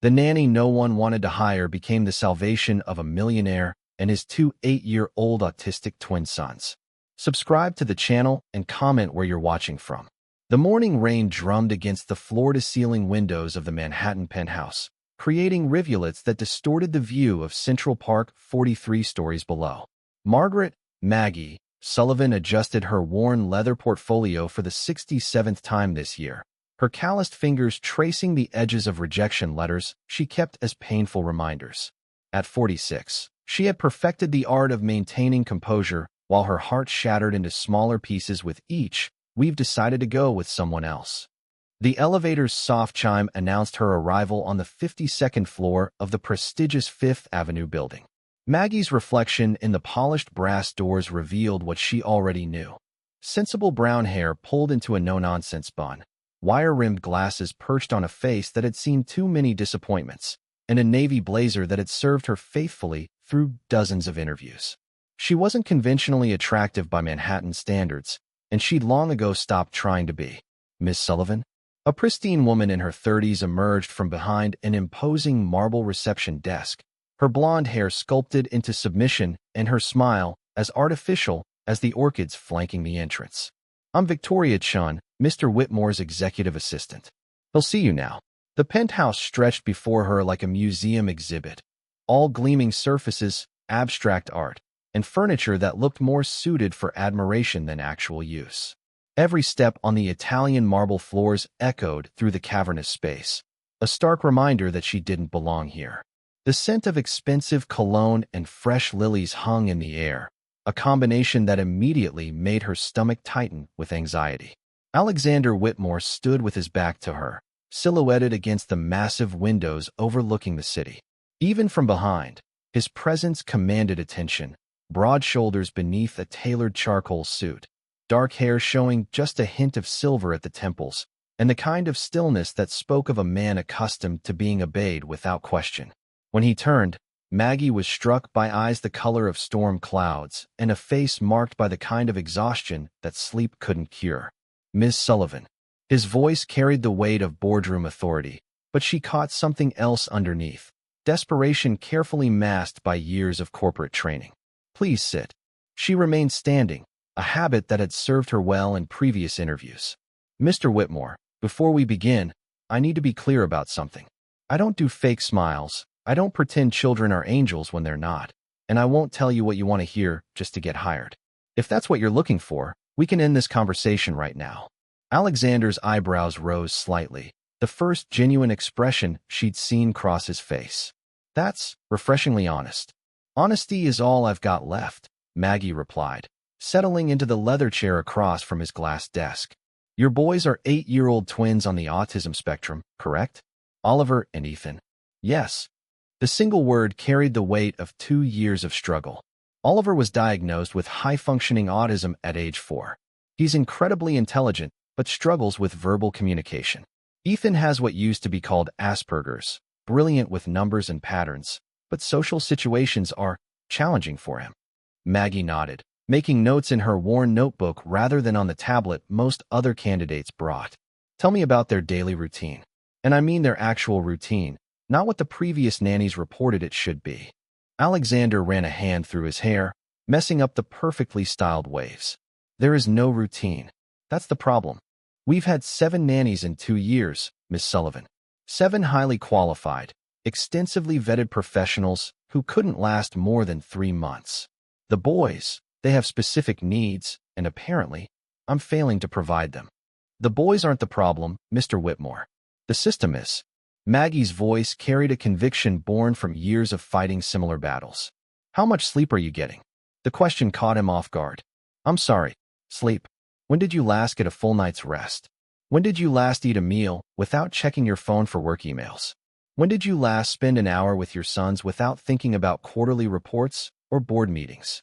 The nanny no one wanted to hire became the salvation of a millionaire and his two 8-year-old autistic twin sons. Subscribe to the channel and comment where you're watching from. The morning rain drummed against the floor-to-ceiling windows of the Manhattan penthouse, creating rivulets that distorted the view of Central Park 43 stories below. Margaret, Maggie, Sullivan adjusted her worn leather portfolio for the 67th time this year, her calloused fingers tracing the edges of rejection letters she kept as painful reminders. At 46, she had perfected the art of maintaining composure while her heart shattered into smaller pieces with each. We've decided to go with someone else. The elevator's soft chime announced her arrival on the 52nd floor of the prestigious Fifth Avenue building. Maggie's reflection in the polished brass doors revealed what she already knew. Sensible brown hair pulled into a no-nonsense bun, wire-rimmed glasses perched on a face that had seen too many disappointments, and a navy blazer that had served her faithfully through dozens of interviews. She wasn't conventionally attractive by Manhattan standards, and she'd long ago stopped trying to be. Miss Sullivan? A pristine woman in her 30s emerged from behind an imposing marble reception desk, her blonde hair sculpted into submission and her smile as artificial as the orchids flanking the entrance. I'm Victoria Chun, Mr. Whitmore's executive assistant. He'll see you now. The penthouse stretched before her like a museum exhibit, all gleaming surfaces, abstract art, and furniture that looked more suited for admiration than actual use. Every step on the Italian marble floors echoed through the cavernous space, a stark reminder that she didn't belong here. The scent of expensive cologne and fresh lilies hung in the air, a combination that immediately made her stomach tighten with anxiety. Alexander Whitmore stood with his back to her, silhouetted against the massive windows overlooking the city. Even from behind, his presence commanded attention, broad shoulders beneath a tailored charcoal suit, dark hair showing just a hint of silver at the temples, and the kind of stillness that spoke of a man accustomed to being obeyed without question. When he turned, Maggie was struck by eyes the color of storm clouds and a face marked by the kind of exhaustion that sleep couldn't cure. Ms. Sullivan. His voice carried the weight of boardroom authority, but she caught something else underneath, desperation carefully masked by years of corporate training. Please sit. She remained standing, a habit that had served her well in previous interviews. Mr. Whitmore, before we begin, I need to be clear about something. I don't do fake smiles, I don't pretend children are angels when they're not, and I won't tell you what you want to hear just to get hired. If that's what you're looking for, we can end this conversation right now. Alexander's eyebrows rose slightly, the first genuine expression she'd seen cross his face. That's refreshingly honest. Honesty is all I've got left, Maggie replied, settling into the leather chair across from his glass desk. Your boys are 8-year-old twins on the autism spectrum, correct? Oliver and Ethan. Yes. The single word carried the weight of 2 years of struggle. Oliver was diagnosed with high-functioning autism at age 4. He's incredibly intelligent, but struggles with verbal communication. Ethan has what used to be called Asperger's, brilliant with numbers and patterns, but social situations are challenging for him. Maggie nodded, making notes in her worn notebook rather than on the tablet most other candidates brought. Tell me about their daily routine. And I mean their actual routine, not what the previous nannies reported it should be. Alexander ran a hand through his hair, messing up the perfectly styled waves. There is no routine. That's the problem. We've had 7 nannies in 2 years, Miss Sullivan. 7 highly qualified, extensively vetted professionals who couldn't last more than 3 months. The boys, they have specific needs, and apparently, I'm failing to provide them. The boys aren't the problem, Mr. Whitmore. The system is. Maggie's voice carried a conviction born from years of fighting similar battles. How much sleep are you getting? The question caught him off guard. I'm sorry. Sleep. When did you last get a full night's rest? When did you last eat a meal without checking your phone for work emails? When did you last spend an hour with your sons without thinking about quarterly reports or board meetings?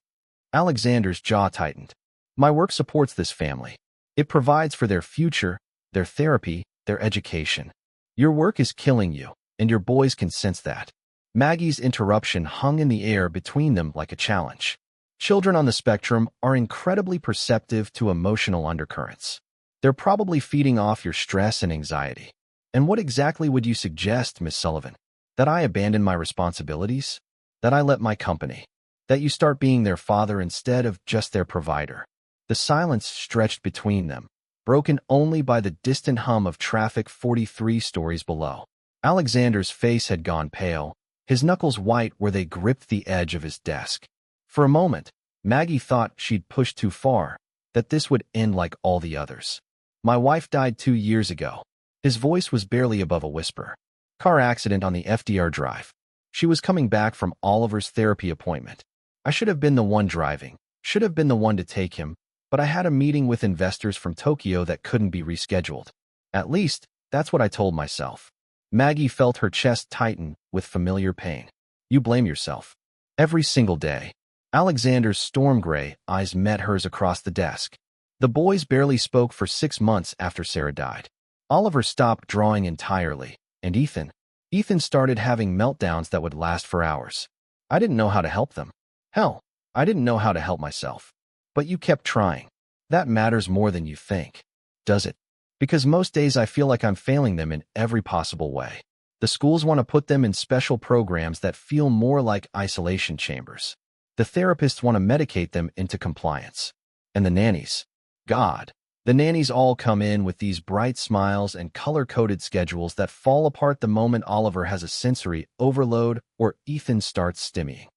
Alexander's jaw tightened. My work supports this family. It provides for their future, their therapy, their education. Your work is killing you, and your boys can sense that. Maggie's interruption hung in the air between them like a challenge. Children on the spectrum are incredibly perceptive to emotional undercurrents. They're probably feeding off your stress and anxiety. And what exactly would you suggest, Miss Sullivan? That I abandon my responsibilities? That I let my company? That you start being their father instead of just their provider? The silence stretched between them, broken only by the distant hum of traffic 43 stories below. Alexander's face had gone pale, his knuckles white where they gripped the edge of his desk. For a moment, Maggie thought she'd pushed too far, that this would end like all the others. My wife died 2 years ago. His voice was barely above a whisper. Car accident on the FDR Drive. She was coming back from Oliver's therapy appointment. I should have been the one driving, should have been the one to take him, but I had a meeting with investors from Tokyo that couldn't be rescheduled. At least, that's what I told myself. Maggie felt her chest tighten with familiar pain. You blame yourself. Every single day. Alexander's storm gray eyes met hers across the desk. The boys barely spoke for 6 months after Sarah died. Oliver stopped drawing entirely, and Ethan started having meltdowns that would last for hours. I didn't know how to help them. Hell, I didn't know how to help myself. But you kept trying. That matters more than you think. Does it? Because most days I feel like I'm failing them in every possible way. The schools want to put them in special programs that feel more like isolation chambers. The therapists want to medicate them into compliance. And the nannies. God. The nannies all come in with these bright smiles and color-coded schedules that fall apart the moment Oliver has a sensory overload or Ethan starts stimmying.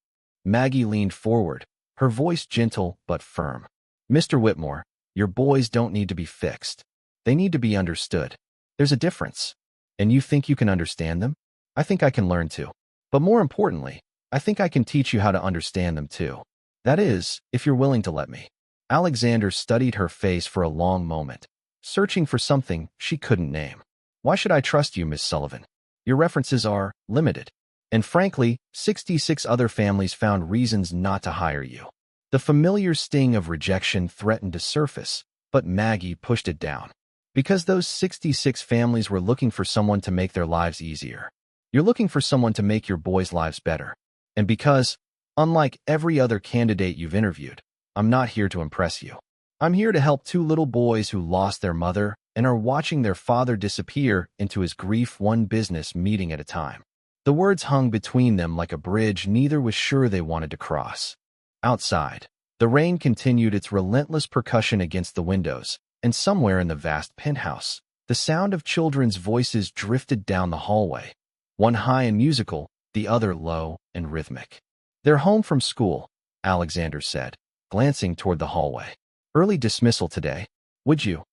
Maggie leaned forward, her voice gentle but firm. Mr. Whitmore, your boys don't need to be fixed. They need to be understood. There's a difference. And you think you can understand them? I think I can learn to. But more importantly, I think I can teach you how to understand them too. That is, if you're willing to let me. Alexander studied her face for a long moment, searching for something she couldn't name. Why should I trust you, Miss Sullivan? Your references are limited. And frankly, 66 other families found reasons not to hire you. The familiar sting of rejection threatened to surface, but Maggie pushed it down. Because those 66 families were looking for someone to make their lives easier. You're looking for someone to make your boys' lives better. And because, unlike every other candidate you've interviewed, I'm not here to impress you. I'm here to help 2 little boys who lost their mother and are watching their father disappear into his grief one business meeting at a time. The words hung between them like a bridge neither was sure they wanted to cross. Outside, the rain continued its relentless percussion against the windows, and somewhere in the vast penthouse, the sound of children's voices drifted down the hallway, one high and musical, the other low and rhythmic. They're home from school, Alexander said, glancing toward the hallway. Early dismissal today. Would you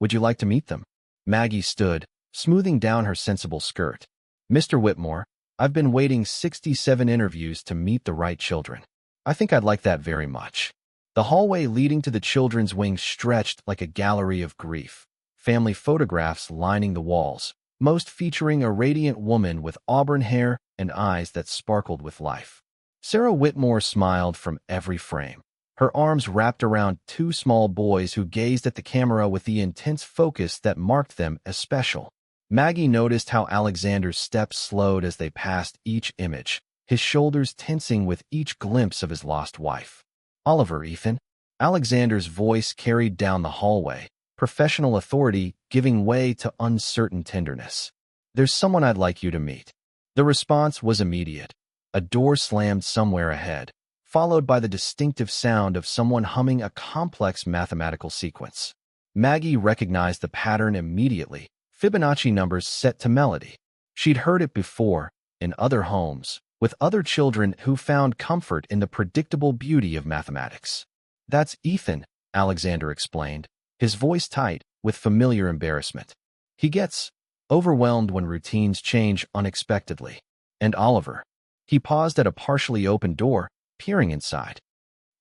like to meet them? Maggie stood, smoothing down her sensible skirt. Mr. Whitmore, I've been waiting 67 interviews to meet the right children. I think I'd like that very much. The hallway leading to the children's wing stretched like a gallery of grief, family photographs lining the walls, most featuring a radiant woman with auburn hair and eyes that sparkled with life. Sarah Whitmore smiled from every frame, her arms wrapped around 2 small boys who gazed at the camera with the intense focus that marked them as special. Maggie noticed how Alexander's steps slowed as they passed each image, his shoulders tensing with each glimpse of his lost wife. Oliver, Ethan. Alexander's voice carried down the hallway, professional authority giving way to uncertain tenderness. There's someone I'd like you to meet. The response was immediate. A door slammed somewhere ahead, followed by the distinctive sound of someone humming a complex mathematical sequence. Maggie recognized the pattern immediately, Fibonacci numbers set to melody. She'd heard it before, in other homes, with other children who found comfort in the predictable beauty of mathematics. That's Ethan, Alexander explained, his voice tight with familiar embarrassment. He gets overwhelmed when routines change unexpectedly. And Oliver. He paused at a partially open door, peering inside.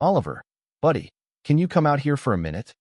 Oliver, buddy, can you come out here for a minute?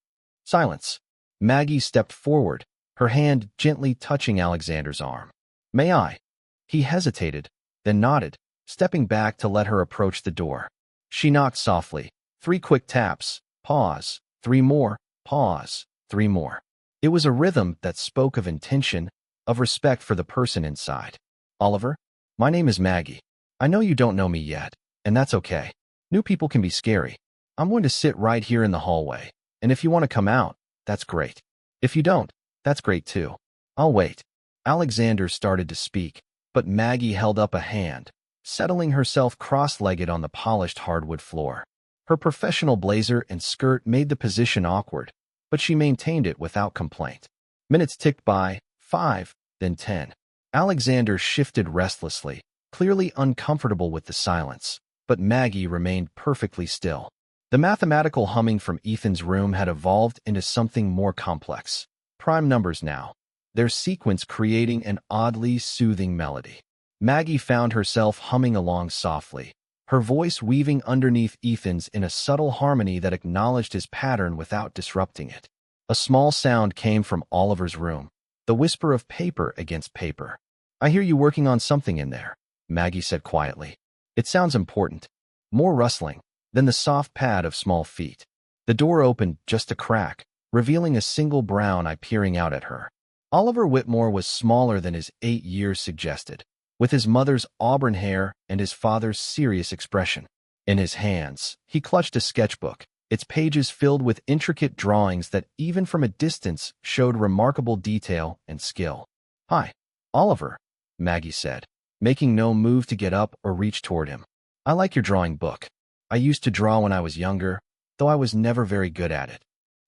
Silence. Maggie stepped forward, her hand gently touching Alexander's arm. May I? He hesitated, then nodded, stepping back to let her approach the door. She knocked softly. 3 quick taps, pause, 3 more, pause, 3 more. It was a rhythm that spoke of intention, of respect for the person inside. Oliver, my name is Maggie. I know you don't know me yet, and that's okay. New people can be scary. I'm going to sit right here in the hallway, and if you want to come out, that's great. If you don't, that's great too. I'll wait. Alexander started to speak, but Maggie held up a hand, settling herself cross-legged on the polished hardwood floor. Her professional blazer and skirt made the position awkward, but she maintained it without complaint. Minutes ticked by, 5, then 10. Alexander shifted restlessly, clearly uncomfortable with the silence, but Maggie remained perfectly still. The mathematical humming from Ethan's room had evolved into something more complex. Prime numbers now, their sequence creating an oddly soothing melody. Maggie found herself humming along softly, her voice weaving underneath Ethan's in a subtle harmony that acknowledged his pattern without disrupting it. A small sound came from Oliver's room, the whisper of paper against paper. "I hear you working on something in there," Maggie said quietly. "It sounds important." More rustling, then the soft pad of small feet. The door opened just a crack, revealing a single brown eye peering out at her. Oliver Whitmore was smaller than his 8 years suggested, with his mother's auburn hair and his father's serious expression. In his hands, he clutched a sketchbook, its pages filled with intricate drawings that even from a distance showed remarkable detail and skill. "Hi, Oliver," Maggie said, making no move to get up or reach toward him. "I like your drawing book. I used to draw when I was younger, though I was never very good at it."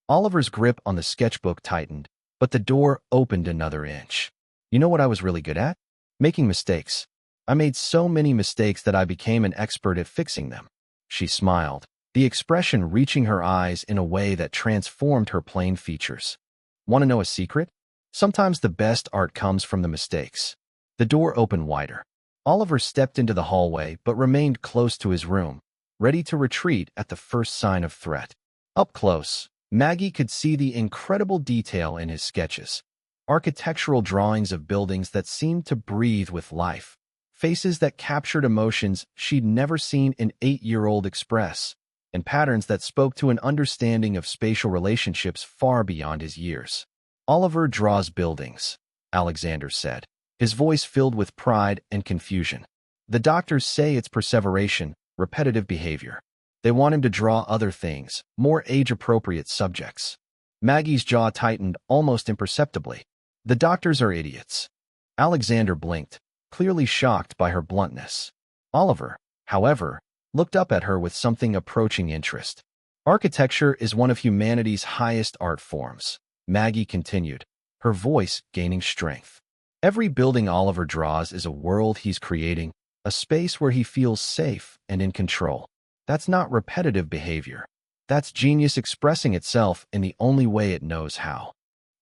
Oliver's grip on the sketchbook tightened, but the door opened another inch. "You know what I was really good at? Making mistakes. I made so many mistakes that I became an expert at fixing them." She smiled, the expression reaching her eyes in a way that transformed her plain features. "Want to know a secret? Sometimes the best art comes from the mistakes." The door opened wider. Oliver stepped into the hallway but remained close to his room, ready to retreat at the first sign of threat. Up close, Maggie could see the incredible detail in his sketches. Architectural drawings of buildings that seemed to breathe with life. Faces that captured emotions she'd never seen an 8-year-old express, and patterns that spoke to an understanding of spatial relationships far beyond his years. "Oliver draws buildings," Alexander said, his voice filled with pride and confusion. "The doctors say it's perseveration, repetitive behavior. They want him to draw other things, more age-appropriate subjects." Maggie's jaw tightened almost imperceptibly. "The doctors are idiots." Alexander blinked, clearly shocked by her bluntness. Oliver, however, looked up at her with something approaching interest. "Architecture is one of humanity's highest art forms," Maggie continued, her voice gaining strength. "Every building Oliver draws is a world he's creating, a space where he feels safe and in control. That's not repetitive behavior. That's genius expressing itself in the only way it knows how."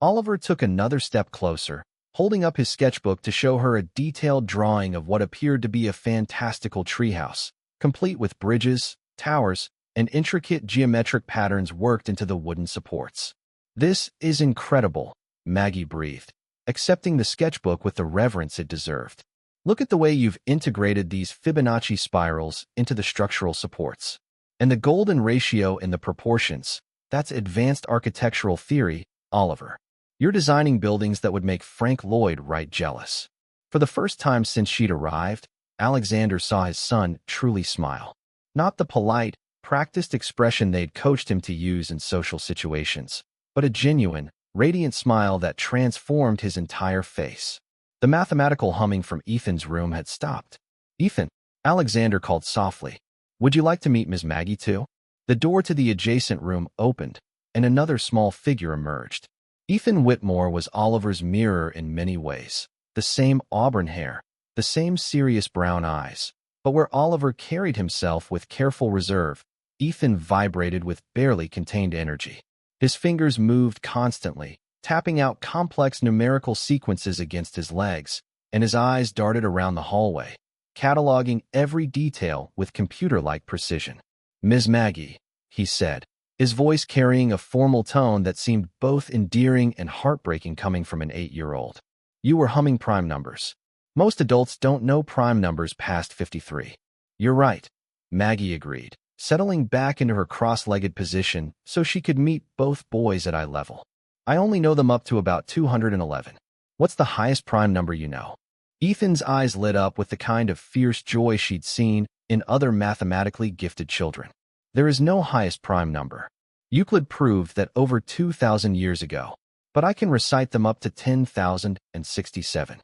Oliver took another step closer, holding up his sketchbook to show her a detailed drawing of what appeared to be a fantastical treehouse, complete with bridges, towers, and intricate geometric patterns worked into the wooden supports. "This is incredible," Maggie breathed, accepting the sketchbook with the reverence it deserved. "Look at the way you've integrated these Fibonacci spirals into the structural supports. And the golden ratio in the proportions. That's advanced architectural theory, Oliver. You're designing buildings that would make Frank Lloyd Wright jealous." For the first time since she'd arrived, Alexander saw his son truly smile. Not the polite, practiced expression they'd coached him to use in social situations, but a genuine, radiant smile that transformed his entire face. The mathematical humming from Ethan's room had stopped. "Ethan," Alexander called softly, "would you like to meet Miss Maggie too?" The door to the adjacent room opened, and another small figure emerged. Ethan Whitmore was Oliver's mirror in many ways. The same auburn hair, the same serious brown eyes. But where Oliver carried himself with careful reserve, Ethan vibrated with barely contained energy. His fingers moved constantly, tapping out complex numerical sequences against his legs, and his eyes darted around the hallway, cataloging every detail with computer-like precision. "Ms. Maggie," he said, his voice carrying a formal tone that seemed both endearing and heartbreaking coming from an 8-year-old. "You were humming prime numbers. Most adults don't know prime numbers past 53. "You're right," Maggie agreed, settling back into her cross-legged position so she could meet both boys at eye level. "I only know them up to about 211. What's the highest prime number you know?" Ethan's eyes lit up with the kind of fierce joy she'd seen in other mathematically gifted children. "There is no highest prime number. Euclid proved that over 2,000 years ago, but I can recite them up to 10,067.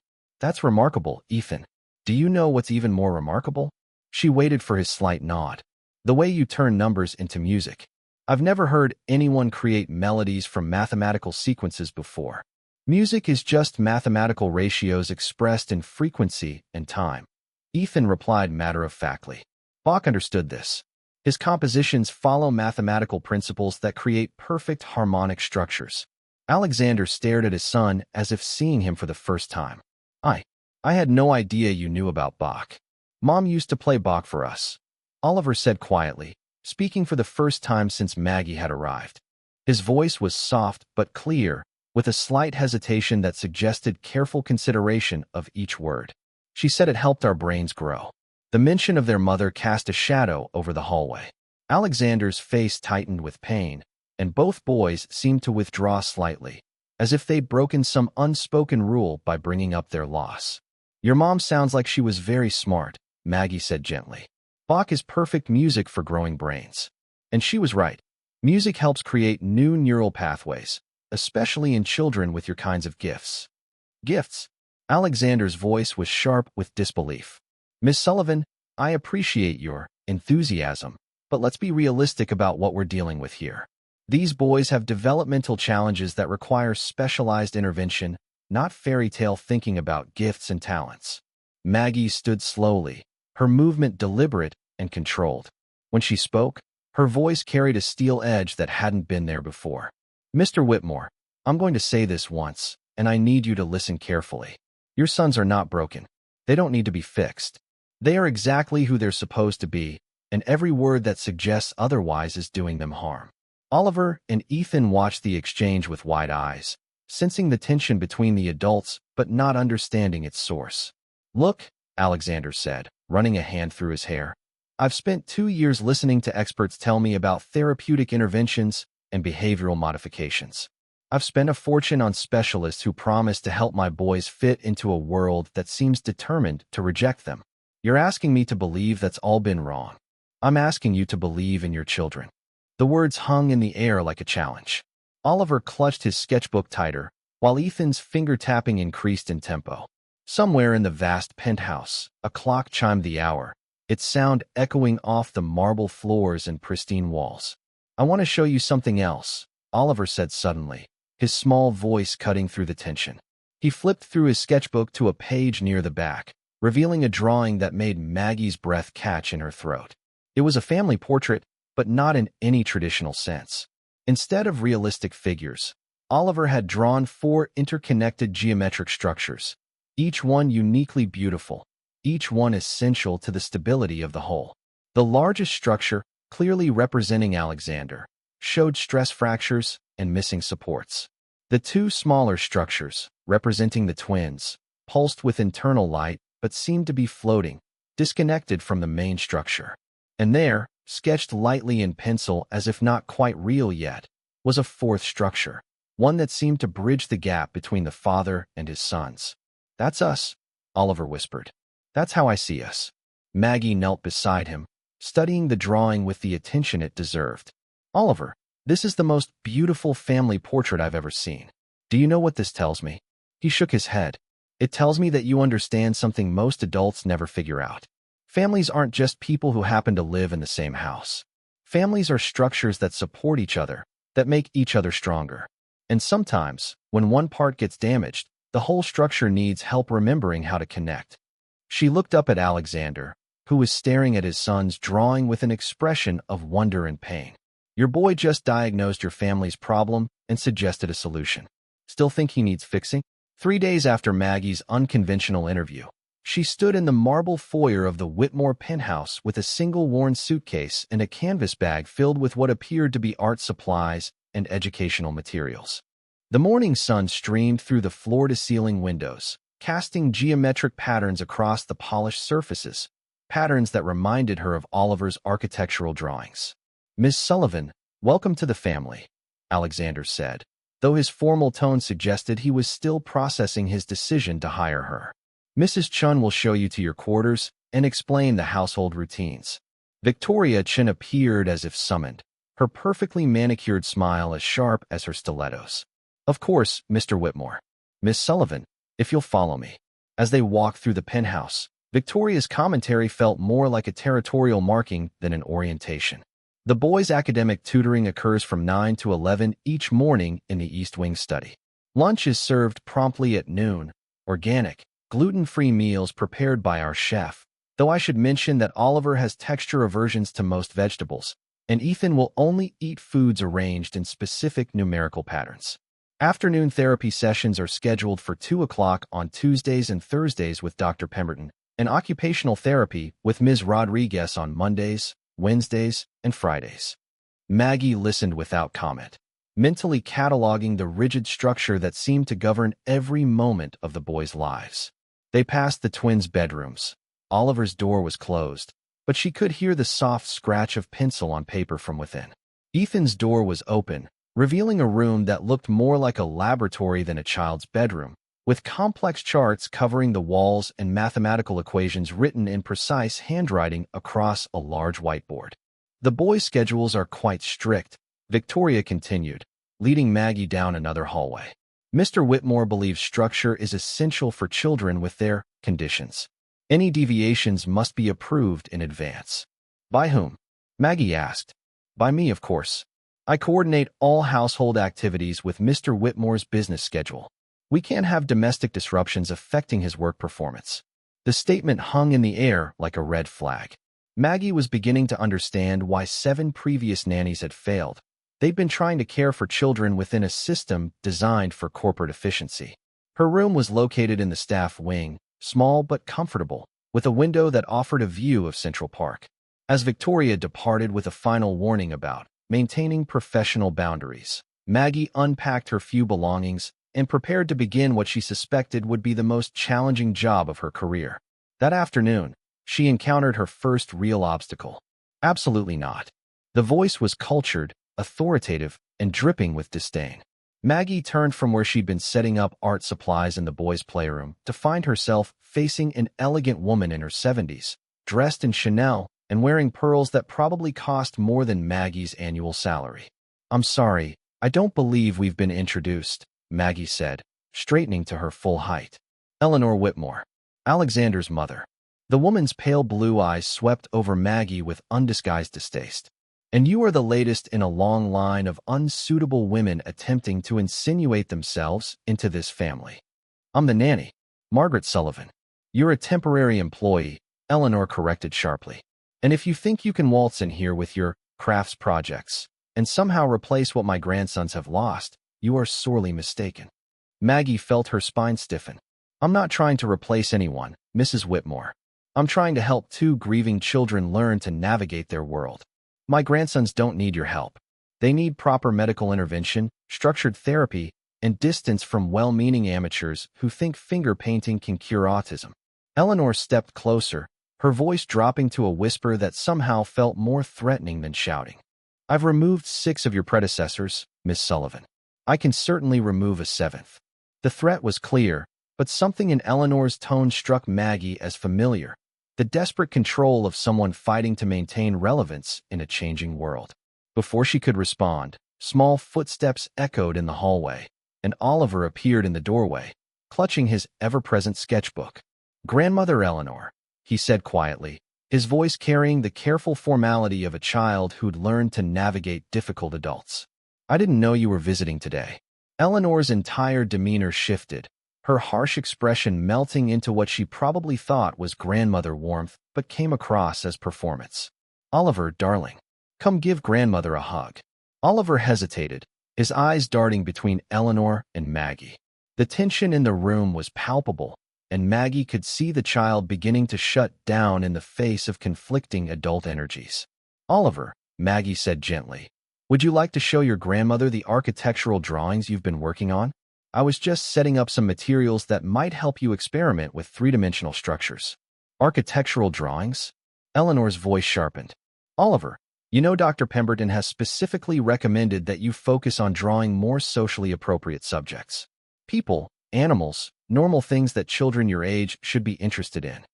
That's remarkable, Ethan. Do you know what's even more remarkable? She waited for his slight nod. The way you turn numbers into music. I've never heard anyone create melodies from mathematical sequences before. Music is just mathematical ratios expressed in frequency and time. Ethan replied matter-of-factly. Bach understood this. His compositions follow mathematical principles that create perfect harmonic structures. Alexander stared at his son as if seeing him for the first time. I had no idea you knew about Bach. Mom used to play Bach for us, Oliver said quietly, speaking for the first time since Maggie had arrived. His voice was soft but clear, with a slight hesitation that suggested careful consideration of each word. She said it helped our brains grow. The mention of their mother cast a shadow over the hallway. Alexander's face tightened with pain, and both boys seemed to withdraw slightly, as if they'd broken some unspoken rule by bringing up their loss. Your mom sounds like she was very smart, Maggie said gently. Bach is perfect music for growing brains. And she was right. Music helps create new neural pathways, especially in children with your kinds of gifts. Gifts? Alexander's voice was sharp with disbelief. Miss Sullivan, I appreciate your enthusiasm, but let's be realistic about what we're dealing with here. These boys have developmental challenges that require specialized intervention, not fairy tale thinking about gifts and talents. Maggie stood slowly, her movement deliberate and controlled. When she spoke, her voice carried a steel edge that hadn't been there before. Mr. Whitmore, I'm going to say this once, and I need you to listen carefully. Your sons are not broken. They don't need to be fixed. They are exactly who they're supposed to be, and every word that suggests otherwise is doing them harm. Oliver and Ethan watched the exchange with wide eyes, sensing the tension between the adults but not understanding its source. Look, Alexander said, running a hand through his hair. I've spent 2 years listening to experts tell me about therapeutic interventions and behavioral modifications. I've spent a fortune on specialists who promise to help my boys fit into a world that seems determined to reject them. You're asking me to believe that's all been wrong. I'm asking you to believe in your children. The words hung in the air like a challenge. Oliver clutched his sketchbook tighter, while Ethan's finger-tapping increased in tempo. Somewhere in the vast penthouse, a clock chimed the hour, its sound echoing off the marble floors and pristine walls. I want to show you something else, Oliver said suddenly, his small voice cutting through the tension. He flipped through his sketchbook to a page near the back, revealing a drawing that made Maggie's breath catch in her throat. It was a family portrait, but not in any traditional sense. Instead of realistic figures, Oliver had drawn 4 interconnected geometric structures, each one uniquely beautiful, each one essential to the stability of the whole. The largest structure, clearly representing Alexander, showed stress fractures and missing supports. The 2 smaller structures, representing the twins, pulsed with internal light but seemed to be floating, disconnected from the main structure. And there, sketched lightly in pencil as if not quite real yet, was a 4th structure, one that seemed to bridge the gap between the father and his sons. That's us, Oliver whispered. That's how I see us. Maggie knelt beside him, studying the drawing with the attention it deserved. Oliver, this is the most beautiful family portrait I've ever seen. Do you know what this tells me? He shook his head. It tells me that you understand something most adults never figure out. Families aren't just people who happen to live in the same house. Families are structures that support each other, that make each other stronger. And sometimes, when one part gets damaged, the whole structure needs help remembering how to connect. She looked up at Alexander, who was staring at his son's drawing with an expression of wonder and pain. Your boy just diagnosed your family's problem and suggested a solution. Still think he needs fixing? 3 days after Maggie's unconventional interview, she stood in the marble foyer of the Whitmore penthouse with a single worn suitcase and a canvas bag filled with what appeared to be art supplies and educational materials. The morning sun streamed through the floor-to-ceiling windows, casting geometric patterns across the polished surfaces, patterns that reminded her of Oliver's architectural drawings. Miss Sullivan, welcome to the family, Alexander said, though his formal tone suggested he was still processing his decision to hire her. Mrs. Chun will show you to your quarters and explain the household routines. Victoria Chun appeared as if summoned, her perfectly manicured smile as sharp as her stilettos. Of course, Mr. Whitmore. Miss Sullivan, if you'll follow me. As they walked through the penthouse, Victoria's commentary felt more like a territorial marking than an orientation. The boys' academic tutoring occurs from 9 to 11 each morning in the East Wing study. Lunch is served promptly at noon, organic, gluten-free meals prepared by our chef, though I should mention that Oliver has texture aversions to most vegetables, and Ethan will only eat foods arranged in specific numerical patterns. Afternoon therapy sessions are scheduled for 2 o'clock on Tuesdays and Thursdays with Dr. Pemberton, and occupational therapy with Ms. Rodriguez on Mondays, Wednesdays, and Fridays. Maggie listened without comment, mentally cataloging the rigid structure that seemed to govern every moment of the boys' lives. They passed the twins' bedrooms. Oliver's door was closed, but she could hear the soft scratch of pencil on paper from within. Ethan's door was open, revealing a room that looked more like a laboratory than a child's bedroom, with complex charts covering the walls and mathematical equations written in precise handwriting across a large whiteboard. The boys' schedules are quite strict, Victoria continued, leading Maggie down another hallway. Mr. Whitmore believes structure is essential for children with their conditions. Any deviations must be approved in advance. By whom? Maggie asked. By me, of course. I coordinate all household activities with Mr. Whitmore's business schedule. We can't have domestic disruptions affecting his work performance. The statement hung in the air like a red flag. Maggie was beginning to understand why 7 previous nannies had failed. They'd been trying to care for children within a system designed for corporate efficiency. Her room was located in the staff wing, small but comfortable, with a window that offered a view of Central Park. As Victoria departed with a final warning about maintaining professional boundaries, Maggie unpacked her few belongings and prepared to begin what she suspected would be the most challenging job of her career. That afternoon, she encountered her first real obstacle. Absolutely not. The voice was cultured, authoritative, and dripping with disdain. Maggie turned from where she'd been setting up art supplies in the boys' playroom to find herself facing an elegant woman in her 70s, dressed in Chanel and wearing pearls that probably cost more than Maggie's annual salary. "I'm sorry, I don't believe we've been introduced," Maggie said, straightening to her full height. "Eleanor Whitmore, Alexander's mother." The woman's pale blue eyes swept over Maggie with undisguised distaste. "And you are the latest in a long line of unsuitable women attempting to insinuate themselves into this family." "I'm the nanny, Margaret Sullivan." "You're a temporary employee," Eleanor corrected sharply. "And if you think you can waltz in here with your crafts projects and somehow replace what my grandsons have lost, you are sorely mistaken." Maggie felt her spine stiffen. "I'm not trying to replace anyone, Mrs. Whitmore. I'm trying to help 2 grieving children learn to navigate their world. My grandsons don't need your help. They need proper medical intervention, structured therapy, and distance from well-meaning amateurs who think finger painting can cure autism." Eleanor stepped closer, her voice dropping to a whisper that somehow felt more threatening than shouting. "I've removed 6 of your predecessors, Miss Sullivan. I can certainly remove a 7th. The threat was clear, but something in Eleanor's tone struck Maggie as familiar. The desperate control of someone fighting to maintain relevance in a changing world. Before she could respond, small footsteps echoed in the hallway, and Oliver appeared in the doorway, clutching his ever-present sketchbook. "Grandmother Eleanor," he said quietly, his voice carrying the careful formality of a child who'd learned to navigate difficult adults. "I didn't know you were visiting today." Eleanor's entire demeanor shifted, her harsh expression melting into what she probably thought was grandmother warmth but came across as performance. "Oliver, darling, come give grandmother a hug." Oliver hesitated, his eyes darting between Eleanor and Maggie. The tension in the room was palpable, and Maggie could see the child beginning to shut down in the face of conflicting adult energies. "Oliver," Maggie said gently, "would you like to show your grandmother the architectural drawings you've been working on? I was just setting up some materials that might help you experiment with 3-dimensional structures." "Architectural drawings?" Eleanor's voice sharpened. "Oliver, you know Dr. Pemberton has specifically recommended that you focus on drawing more socially appropriate subjects. People, animals, normal things that children your age should be interested in."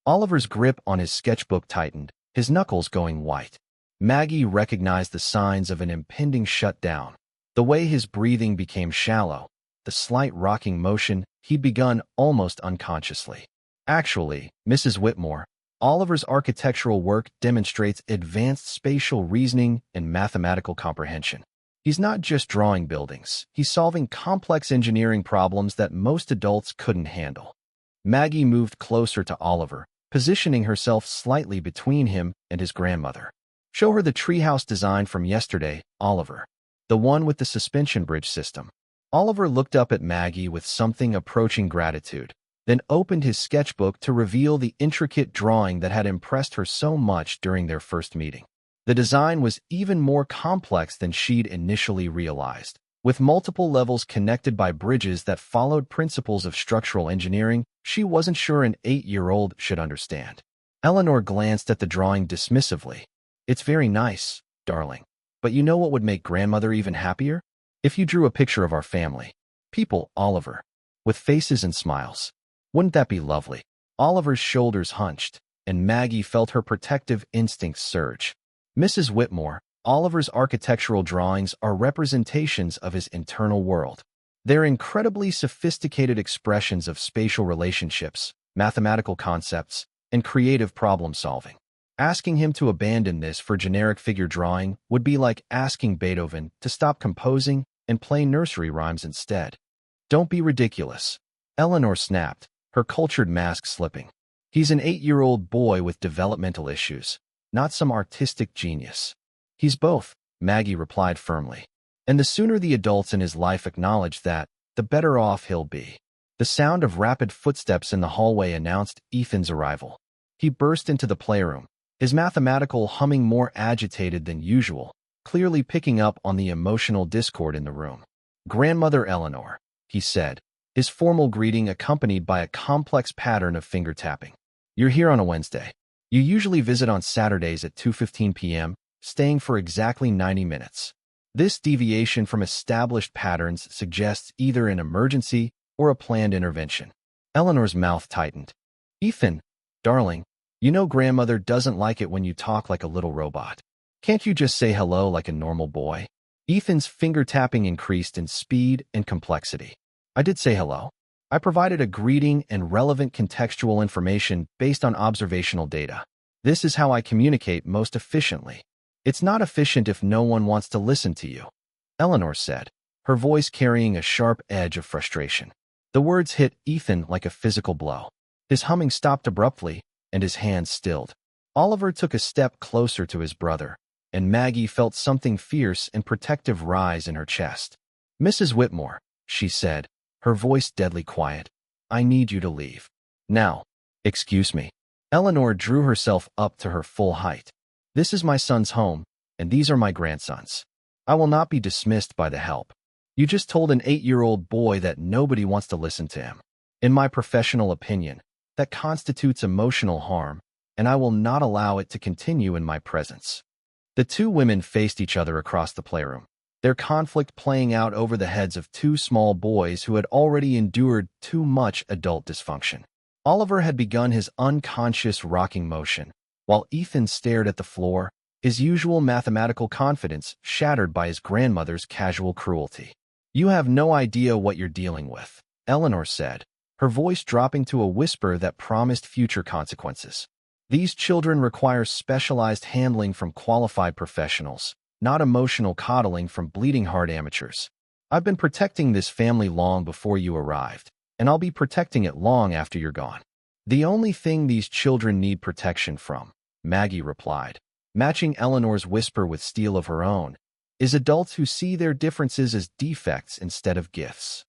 Oliver's grip on his sketchbook tightened, his knuckles going white. Maggie recognized the signs of an impending shutdown. The way his breathing became shallow, the slight rocking motion, he'd begun almost unconsciously. Actually, Mrs. Whitmore, Oliver's architectural work demonstrates advanced spatial reasoning and mathematical comprehension. He's not just drawing buildings, he's solving complex engineering problems that most adults couldn't handle. Maggie moved closer to Oliver, positioning herself slightly between him and his grandmother. Show her the treehouse design from yesterday, Oliver. The one with the suspension bridge system. Oliver looked up at Maggie with something approaching gratitude, then opened his sketchbook to reveal the intricate drawing that had impressed her so much during their first meeting. The design was even more complex than she'd initially realized, with multiple levels connected by bridges that followed principles of structural engineering she wasn't sure an 8-year-old should understand. Eleanor glanced at the drawing dismissively. "It's very nice, darling. But you know what would make grandmother even happier? If you drew a picture of our family. People, Oliver. With faces and smiles. Wouldn't that be lovely?" Oliver's shoulders hunched, and Maggie felt her protective instincts surge. Mrs. Whitmore, Oliver's architectural drawings are representations of his internal world. They're incredibly sophisticated expressions of spatial relationships, mathematical concepts, and creative problem-solving. Asking him to abandon this for generic figure drawing would be like asking Beethoven to stop composing and play nursery rhymes instead. "Don't be ridiculous," Eleanor snapped, her cultured mask slipping. "He's an 8-year-old boy with developmental issues, not some artistic genius." "He's both," Maggie replied firmly. "And the sooner the adults in his life acknowledge that, the better off he'll be." The sound of rapid footsteps in the hallway announced Ethan's arrival. He burst into the playroom, his mathematical humming more agitated than usual, clearly picking up on the emotional discord in the room. "Grandmother Eleanor," he said, his formal greeting accompanied by a complex pattern of finger tapping. "You're here on a Wednesday. You usually visit on Saturdays at 2:15 p.m., staying for exactly 90 minutes. This deviation from established patterns suggests either an emergency or a planned intervention." Eleanor's mouth tightened. "Ethan, darling, you know grandmother doesn't like it when you talk like a little robot. Can't you just say hello like a normal boy?" Ethan's finger tapping increased in speed and complexity. "I did say hello. I provided a greeting and relevant contextual information based on observational data. This is how I communicate most efficiently." "It's not efficient if no one wants to listen to you," Eleanor said, her voice carrying a sharp edge of frustration. The words hit Ethan like a physical blow. His humming stopped abruptly, and his hands stilled. Oliver took a step closer to his brother, and Maggie felt something fierce and protective rise in her chest. "Mrs. Whitmore," she said, her voice deadly quiet, "I need you to leave. Now." "Excuse me." Eleanor drew herself up to her full height. "This is my son's home, and these are my grandsons. I will not be dismissed by the help. You just told an 8-year-old boy that nobody wants to listen to him. In my professional opinion, that constitutes emotional harm, and I will not allow it to continue in my presence." The two women faced each other across the playroom, their conflict playing out over the heads of two small boys who had already endured too much adult dysfunction. Oliver had begun his unconscious rocking motion, while Ethan stared at the floor, his usual mathematical confidence shattered by his grandmother's casual cruelty. "You have no idea what you're dealing with," Eleanor said, her voice dropping to a whisper that promised future consequences. "These children require specialized handling from qualified professionals, not emotional coddling from bleeding-heart amateurs. I've been protecting this family long before you arrived, and I'll be protecting it long after you're gone." "The only thing these children need protection from," Maggie replied, matching Eleanor's whisper with steel of her own, "is adults who see their differences as defects instead of gifts."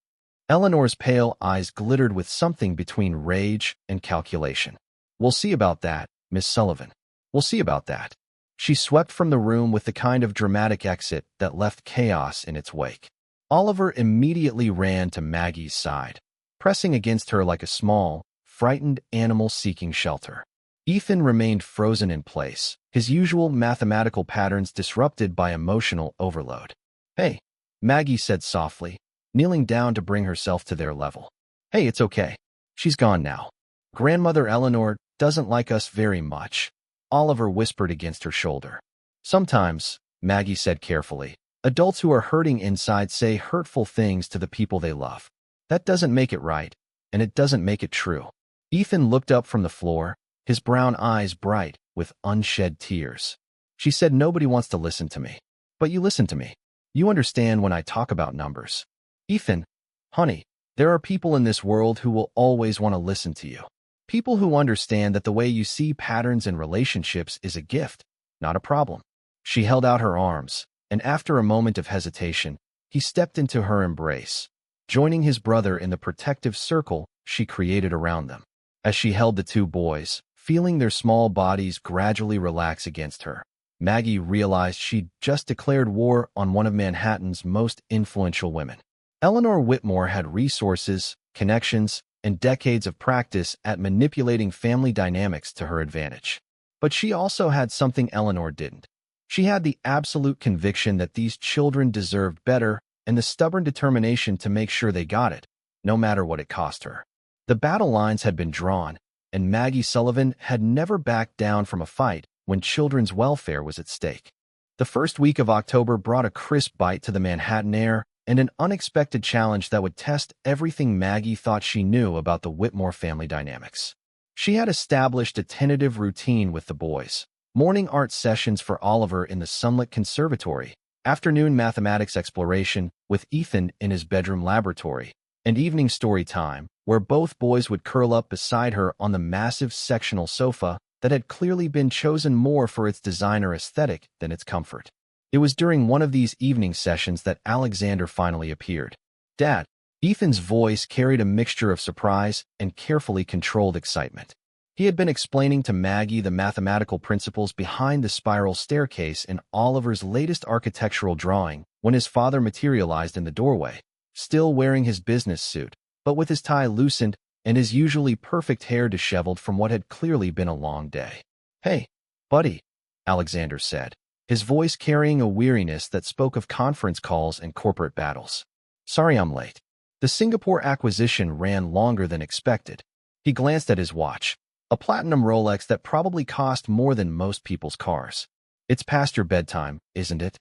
Eleanor's pale eyes glittered with something between rage and calculation. "We'll see about that, Miss Sullivan. We'll see about that." She swept from the room with the kind of dramatic exit that left chaos in its wake. Oliver immediately ran to Maggie's side, pressing against her like a small, frightened animal seeking shelter. Ethan remained frozen in place, his usual mathematical patterns disrupted by emotional overload. "Hey," Maggie said softly, kneeling down to bring herself to their level. "Hey, it's okay. She's gone now. Grandmother Eleanor doesn't like us very much," Oliver whispered against her shoulder. "Sometimes," Maggie said carefully, "adults who are hurting inside say hurtful things to the people they love. That doesn't make it right, and it doesn't make it true. Ethan looked up from the floor, his brown eyes bright with unshed tears. She said, "Nobody wants to listen to me. But you listen to me. You understand when I talk about numbers." Ethan, honey, there are people in this world who will always want to listen to you. People who understand that the way you see patterns in relationships is a gift, not a problem. She held out her arms, and after a moment of hesitation, he stepped into her embrace, joining his brother in the protective circle she created around them. As she held the two boys, feeling their small bodies gradually relax against her, Maggie realized she'd just declared war on one of Manhattan's most influential women. Eleanor Whitmore had resources, connections, and decades of practice at manipulating family dynamics to her advantage. But she also had something Eleanor didn't. She had the absolute conviction that these children deserved better and the stubborn determination to make sure they got it, no matter what it cost her. The battle lines had been drawn, and Maggie Sullivan had never backed down from a fight when children's welfare was at stake. The first week of October brought a crisp bite to the Manhattan air and an unexpected challenge that would test everything Maggie thought she knew about the Whitmore family dynamics. She had established a tentative routine with the boys: morning art sessions for Oliver in the sunlit conservatory, afternoon mathematics exploration with Ethan in his bedroom laboratory, and evening story time, where both boys would curl up beside her on the massive sectional sofa that had clearly been chosen more for its designer aesthetic than its comfort. It was during one of these evening sessions that Alexander finally appeared. "Dad." Ethan's voice carried a mixture of surprise and carefully controlled excitement. He had been explaining to Maggie the mathematical principles behind the spiral staircase in Oliver's latest architectural drawing when his father materialized in the doorway, still wearing his business suit, but with his tie loosened and his usually perfect hair disheveled from what had clearly been a long day. "Hey, buddy," Alexander said, his voice carrying a weariness that spoke of conference calls and corporate battles. "Sorry I'm late. The Singapore acquisition ran longer than expected." He glanced at his watch, a platinum Rolex that probably cost more than most people's cars. "It's past your bedtime, isn't it?"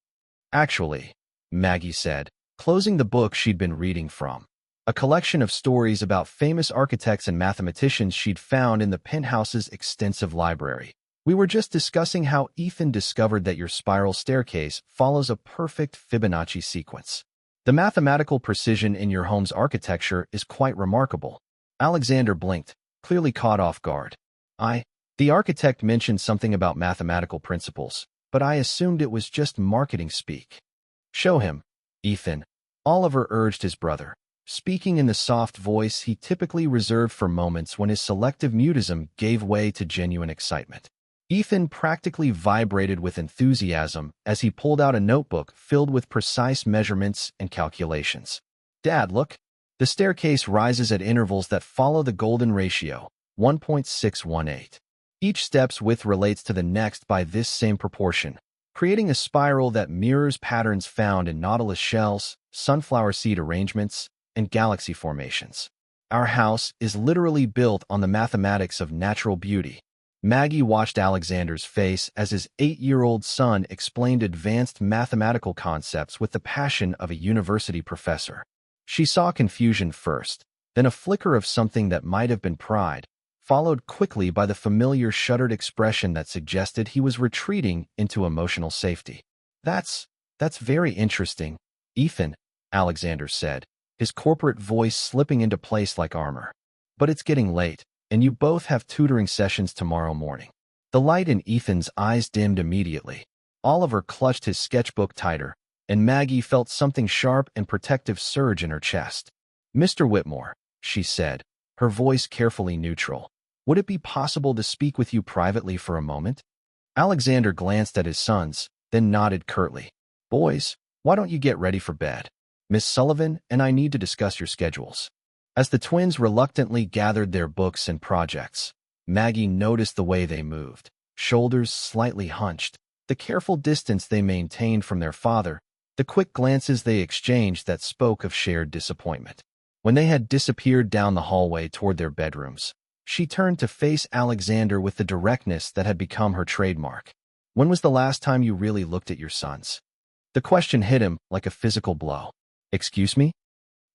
"Actually," Maggie said, closing the book she'd been reading from, a collection of stories about famous architects and mathematicians she'd found in the penthouse's extensive library. "We were just discussing how Ethan discovered that your spiral staircase follows a perfect Fibonacci sequence. The mathematical precision in your home's architecture is quite remarkable." Alexander blinked, clearly caught off guard. The architect mentioned something about mathematical principles, but I assumed it was just marketing speak." "Show him, Ethan," Oliver urged his brother, speaking in the soft voice he typically reserved for moments when his selective mutism gave way to genuine excitement. Ethan practically vibrated with enthusiasm as he pulled out a notebook filled with precise measurements and calculations. "Dad, look. The staircase rises at intervals that follow the golden ratio, 1.618. Each step's width relates to the next by this same proportion, creating a spiral that mirrors patterns found in nautilus shells, sunflower seed arrangements, and galaxy formations. Our house is literally built on the mathematics of natural beauty." Maggie watched Alexander's face as his 8-year-old son explained advanced mathematical concepts with the passion of a university professor. She saw confusion first, then a flicker of something that might have been pride, followed quickly by the familiar shuttered expression that suggested he was retreating into emotional safety. That's very interesting, Ethan," Alexander said, his corporate voice slipping into place like armor. "But it's getting late, and you both have tutoring sessions tomorrow morning." The light in Ethan's eyes dimmed immediately. Oliver clutched his sketchbook tighter, and Maggie felt something sharp and protective surge in her chest. "Mr. Whitmore," she said, her voice carefully neutral, "would it be possible to speak with you privately for a moment?" Alexander glanced at his sons, then nodded curtly. "Boys, why don't you get ready for bed? Miss Sullivan and I need to discuss your schedules." As the twins reluctantly gathered their books and projects, Maggie noticed the way they moved, shoulders slightly hunched, the careful distance they maintained from their father, the quick glances they exchanged that spoke of shared disappointment. When they had disappeared down the hallway toward their bedrooms, she turned to face Alexander with the directness that had become her trademark. "When was the last time you really looked at your sons?" The question hit him like a physical blow. "Excuse me?"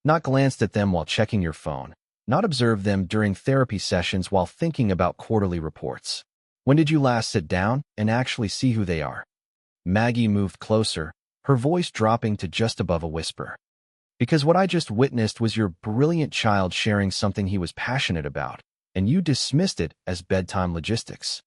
"Not glanced at them while checking your phone," not observe them during therapy sessions while thinking about quarterly reports. When did you last sit down and actually see who they are? Maggie moved closer, her voice dropping to just above a whisper. Because what I just witnessed was your brilliant child sharing something he was passionate about, and you dismissed it as bedtime logistics.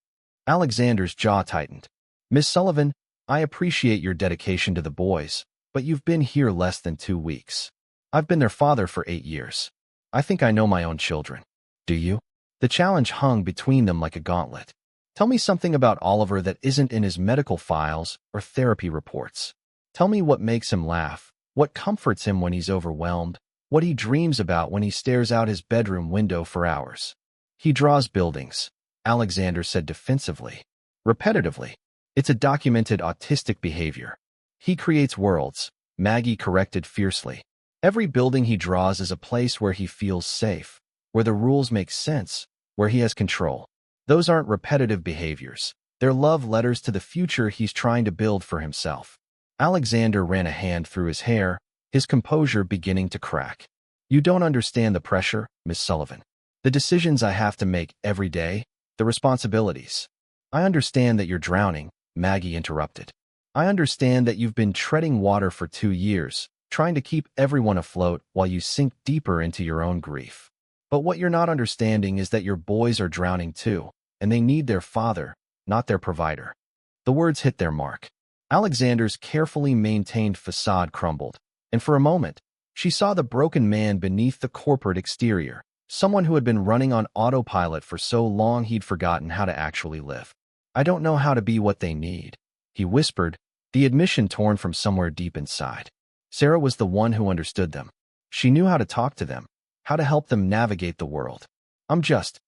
Alexander's jaw tightened. Miss Sullivan, I appreciate your dedication to the boys, but you've been here less than 2 weeks. I've been their father for 8 years. I think I know my own children. Do you? The challenge hung between them like a gauntlet. Tell me something about Oliver that isn't in his medical files or therapy reports. Tell me what makes him laugh, what comforts him when he's overwhelmed, what he dreams about when he stares out his bedroom window for hours. He draws buildings, Alexander said defensively. Repetitively. It's a documented autistic behavior. He creates worlds, Maggie corrected fiercely. Every building he draws is a place where he feels safe, where the rules make sense, where he has control. Those aren't repetitive behaviors. They're love letters to the future he's trying to build for himself. Alexander ran a hand through his hair, his composure beginning to crack. You don't understand the pressure, Miss Sullivan. The decisions I have to make every day, the responsibilities. I understand that you're drowning, Maggie interrupted. I understand that you've been treading water for 2 years, trying to keep everyone afloat while you sink deeper into your own grief. But what you're not understanding is that your boys are drowning too, and they need their father, not their provider. The words hit their mark. Alexander's carefully maintained facade crumbled, and for a moment, she saw the broken man beneath the corporate exterior, someone who had been running on autopilot for so long he'd forgotten how to actually live. I don't know how to be what they need, he whispered, the admission torn from somewhere deep inside. Sarah was the one who understood them. She knew how to talk to them, how to help them navigate the world. I'm just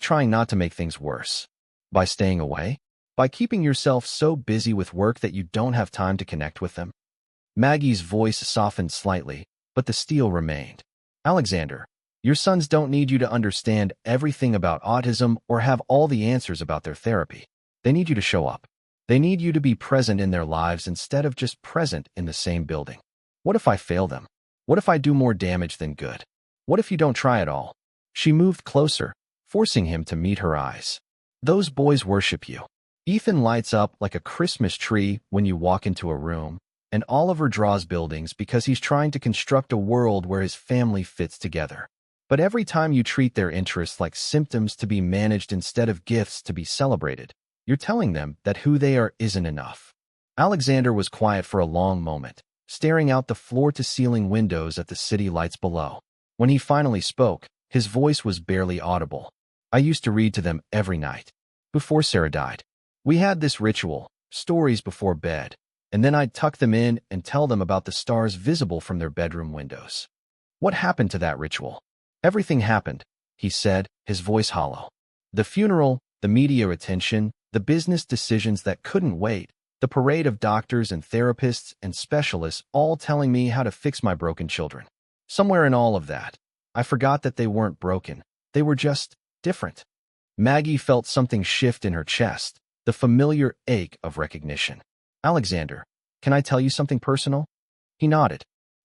trying not to make things worse. By staying away? By keeping yourself so busy with work that you don't have time to connect with them? Maggie's voice softened slightly, but the steel remained. Alexander, your sons don't need you to understand everything about autism or have all the answers about their therapy. They need you to show up. They need you to be present in their lives instead of just present in the same building. What if I fail them? What if I do more damage than good? What if you don't try at all? She moved closer, forcing him to meet her eyes. Those boys worship you. Ethan lights up like a Christmas tree when you walk into a room, and Oliver draws buildings because he's trying to construct a world where his family fits together. But every time you treat their interests like symptoms to be managed instead of gifts to be celebrated, you're telling them that who they are isn't enough. Alexander was quiet for a long moment, staring out the floor-to-ceiling windows at the city lights below. When he finally spoke, his voice was barely audible. I used to read to them every night. Before Sarah died. We had this ritual, stories before bed, and then I'd tuck them in and tell them about the stars visible from their bedroom windows. What happened to that ritual? Everything happened, he said, his voice hollow. The funeral, the media attention, the business decisions that couldn't wait, the parade of doctors and therapists and specialists all telling me how to fix my broken children. Somewhere in all of that, I forgot that they weren't broken. They were just different. Maggie felt something shift in her chest, the familiar ache of recognition. Alexander, can I tell you something personal? He nodded.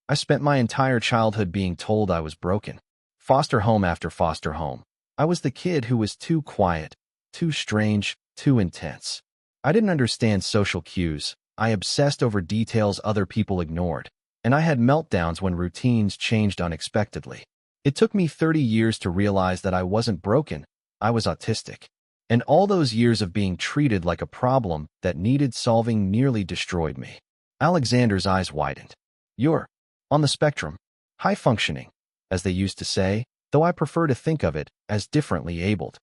I spent my entire childhood being told I was broken. Foster home after foster home. I was the kid who was too quiet, too strange, too intense. I didn't understand social cues. I obsessed over details other people ignored, and I had meltdowns when routines changed unexpectedly. It took me 30 years to realize that I wasn't broken, I was autistic. And all those years of being treated like a problem that needed solving nearly destroyed me. Alexander's eyes widened. You're on the spectrum, high functioning, as they used to say, though I prefer to think of it as differently abled.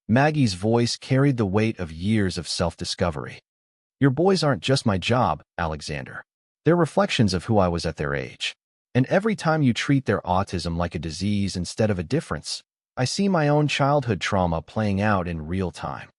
Maggie's voice carried the weight of years of self-discovery. Your boys aren't just my job, Alexander. They're reflections of who I was at their age. And every time you treat their autism like a disease instead of a difference, I see my own childhood trauma playing out in real time.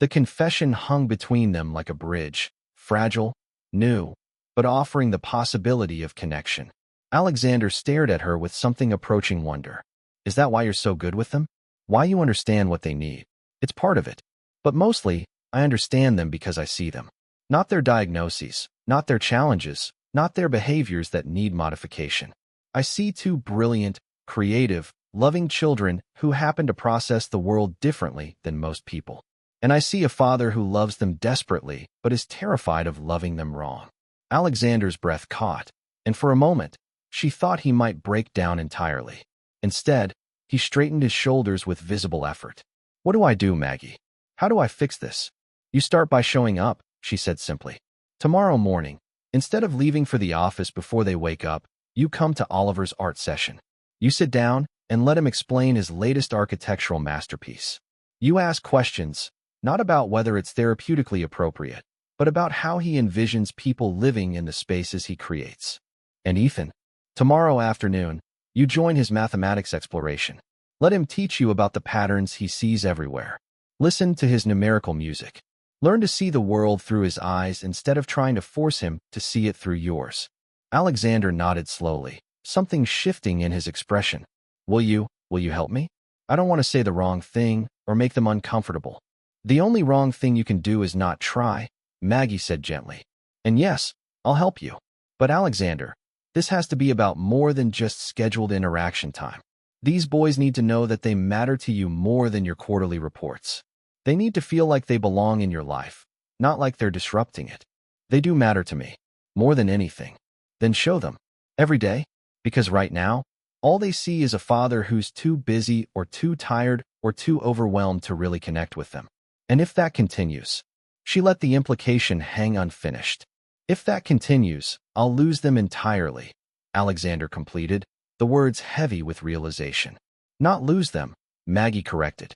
The confession hung between them like a bridge, fragile, new, but offering the possibility of connection. Alexander stared at her with something approaching wonder. Is that why you're so good with them? Why you understand what they need? It's part of it. But mostly, I understand them because I see them. Not their diagnoses, not their challenges, not their behaviors that need modification. I see two brilliant, creative, loving children who happen to process the world differently than most people. And I see a father who loves them desperately but is terrified of loving them wrong. Alexander's breath caught, and for a moment, she thought he might break down entirely. Instead, he straightened his shoulders with visible effort. What do I do, Maggie? How do I fix this? You start by showing up, she said simply. Tomorrow morning, instead of leaving for the office before they wake up, you come to Oliver's art session. You sit down and let him explain his latest architectural masterpiece. You ask questions, not about whether it's therapeutically appropriate, but about how he envisions people living in the spaces he creates. And Ethan, tomorrow afternoon, you join his mathematics exploration. Let him teach you about the patterns he sees everywhere. Listen to his numerical music. Learn to see the world through his eyes instead of trying to force him to see it through yours. Alexander nodded slowly, something shifting in his expression. Will you help me? I don't want to say the wrong thing or make them uncomfortable. The only wrong thing you can do is not try, Maggie said gently. And yes, I'll help you. But Alexander, this has to be about more than just scheduled interaction time. These boys need to know that they matter to you more than your quarterly reports. They need to feel like they belong in your life, not like they're disrupting it. They do matter to me, more than anything. Then show them, every day, because right now, all they see is a father who's too busy or too tired or too overwhelmed to really connect with them. And if that continues, she let the implication hang unfinished. If that continues, I'll lose them entirely, Alexander completed, the words heavy with realization. Not lose them, Maggie corrected.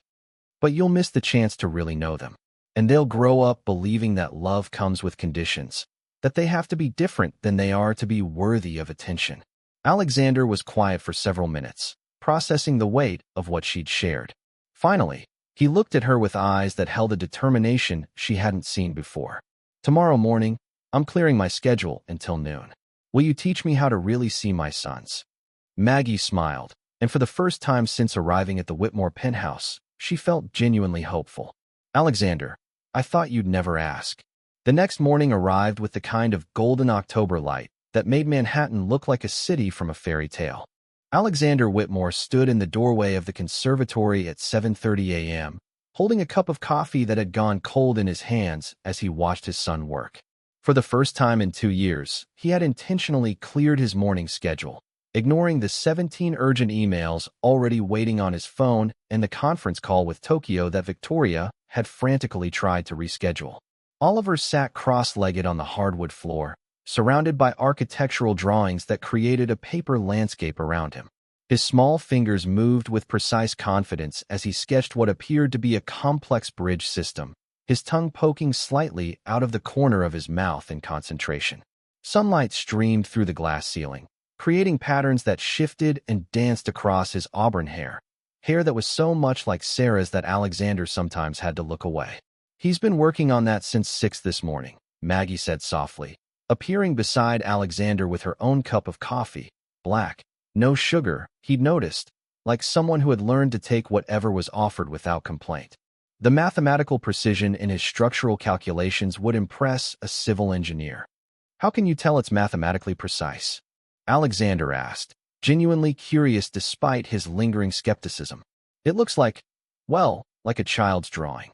But you'll miss the chance to really know them. And they'll grow up believing that love comes with conditions, that they have to be different than they are to be worthy of attention. Alexander was quiet for several minutes, processing the weight of what she'd shared. Finally, he looked at her with eyes that held a determination she hadn't seen before. Tomorrow morning, I'm clearing my schedule until noon. Will you teach me how to really see my sons? Maggie smiled, and for the first time since arriving at the Whitmore penthouse, she felt genuinely hopeful. Alexander, I thought you'd never ask. The next morning arrived with the kind of golden October light that made Manhattan look like a city from a fairy tale. Alexander Whitmore stood in the doorway of the conservatory at 7:30 a.m., holding a cup of coffee that had gone cold in his hands as he watched his son work. For the first time in 2 years, he had intentionally cleared his morning schedule, ignoring the 17 urgent emails already waiting on his phone and the conference call with Tokyo that Victoria had frantically tried to reschedule. Oliver sat cross-legged on the hardwood floor, surrounded by architectural drawings that created a paper landscape around him. His small fingers moved with precise confidence as he sketched what appeared to be a complex bridge system, his tongue poking slightly out of the corner of his mouth in concentration. Sunlight streamed through the glass ceiling, creating patterns that shifted and danced across his auburn hair that was so much like Sarah's that Alexander sometimes had to look away. He's been working on that since 6 this morning, Maggie said softly, appearing beside Alexander with her own cup of coffee, black, no sugar, he'd noticed, like someone who had learned to take whatever was offered without complaint. The mathematical precision in his structural calculations would impress a civil engineer. How can you tell it's mathematically precise? Alexander asked, genuinely curious despite his lingering skepticism. It looks like a child's drawing.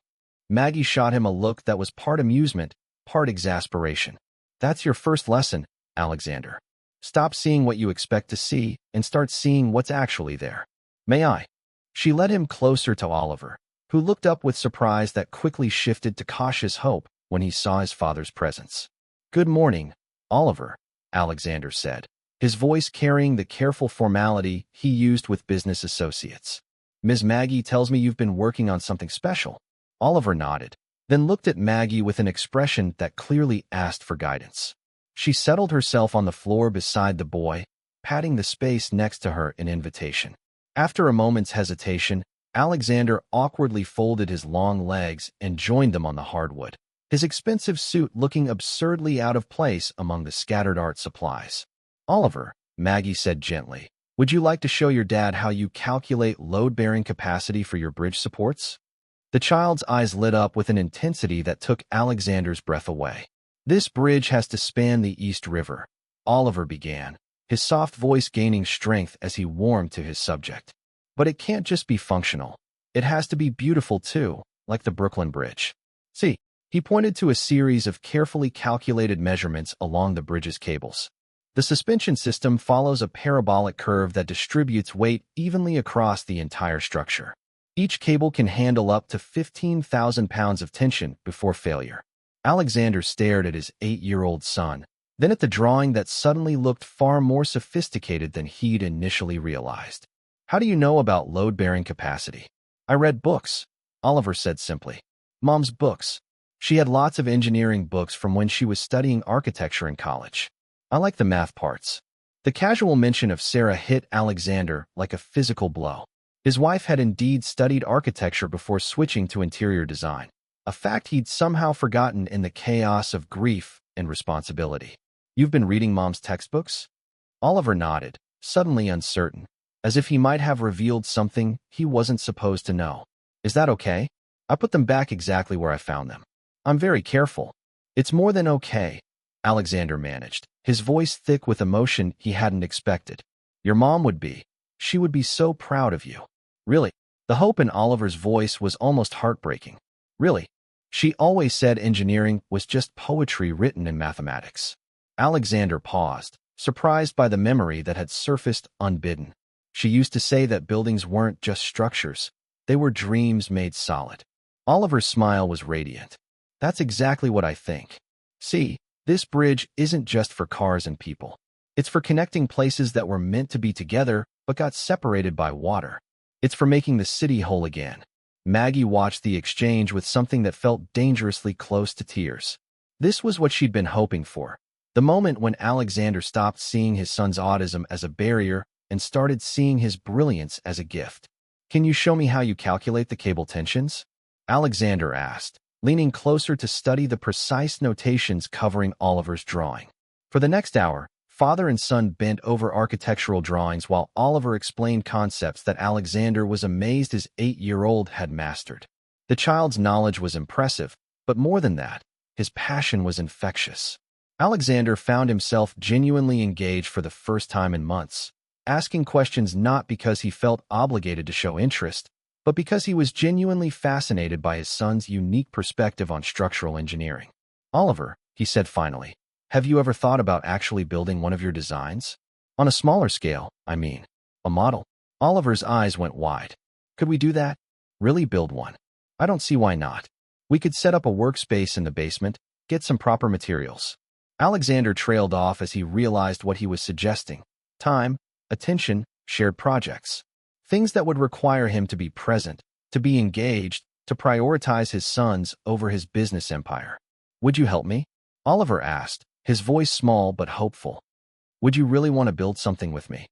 Maggie shot him a look that was part amusement, part exasperation. That's your first lesson, Alexander. Stop seeing what you expect to see and start seeing what's actually there. May I? She led him closer to Oliver, who looked up with surprise that quickly shifted to cautious hope when he saw his father's presence. Good morning, Oliver, Alexander said, his voice carrying the careful formality he used with business associates. Ms. Maggie tells me you've been working on something special. Oliver nodded, then looked at Maggie with an expression that clearly asked for guidance. She settled herself on the floor beside the boy, patting the space next to her in invitation. After a moment's hesitation, Alexander awkwardly folded his long legs and joined them on the hardwood, his expensive suit looking absurdly out of place among the scattered art supplies. Oliver, Maggie said gently, would you like to show your dad how you calculate load-bearing capacity for your bridge supports? The child's eyes lit up with an intensity that took Alexander's breath away. This bridge has to span the East River, Oliver began, his soft voice gaining strength as he warmed to his subject. But it can't just be functional. It has to be beautiful too, like the Brooklyn Bridge. See, he pointed to a series of carefully calculated measurements along the bridge's cables. The suspension system follows a parabolic curve that distributes weight evenly across the entire structure. Each cable can handle up to 15,000 pounds of tension before failure. Alexander stared at his 8-year-old son, then at the drawing that suddenly looked far more sophisticated than he'd initially realized. How do you know about load-bearing capacity? I read books, Oliver said simply. Mom's books. She had lots of engineering books from when she was studying architecture in college. I like the math parts. The casual mention of Sarah hit Alexander like a physical blow. His wife had indeed studied architecture before switching to interior design, a fact he'd somehow forgotten in the chaos of grief and responsibility. You've been reading Mom's textbooks? Oliver nodded, suddenly uncertain, as if he might have revealed something he wasn't supposed to know. Is that okay? I put them back exactly where I found them. I'm very careful. It's more than okay, Alexander managed, his voice thick with emotion he hadn't expected. Your mom would be. She would be so proud of you. Really? The hope in Oliver's voice was almost heartbreaking. Really? She always said engineering was just poetry written in mathematics. Alexander paused, surprised by the memory that had surfaced unbidden. She used to say that buildings weren't just structures. They were dreams made solid. Oliver's smile was radiant. That's exactly what I think. See, this bridge isn't just for cars and people. It's for connecting places that were meant to be together but got separated by water. It's for making the city whole again. Maggie watched the exchange with something that felt dangerously close to tears. This was what she'd been hoping for. The moment when Alexander stopped seeing his son's autism as a barrier and started seeing his brilliance as a gift. Can you show me how you calculate the cable tensions? Alexander asked, leaning closer to study the precise notations covering Oliver's drawing. For the next hour, father and son bent over architectural drawings while Oliver explained concepts that Alexander was amazed his 8-year-old had mastered. The child's knowledge was impressive, but more than that, his passion was infectious. Alexander found himself genuinely engaged for the first time in months, asking questions not because he felt obligated to show interest, but because he was genuinely fascinated by his son's unique perspective on structural engineering. Oliver, he said finally, have you ever thought about actually building one of your designs? On a smaller scale, I mean. A model? Oliver's eyes went wide. Could we do that? Really build one? I don't see why not. We could set up a workspace in the basement, get some proper materials. Alexander trailed off as he realized what he was suggesting. Time, attention, shared projects. Things that would require him to be present, to be engaged, to prioritize his sons over his business empire. Would you help me? Oliver asked, his voice small but hopeful. Would you really want to build something with me?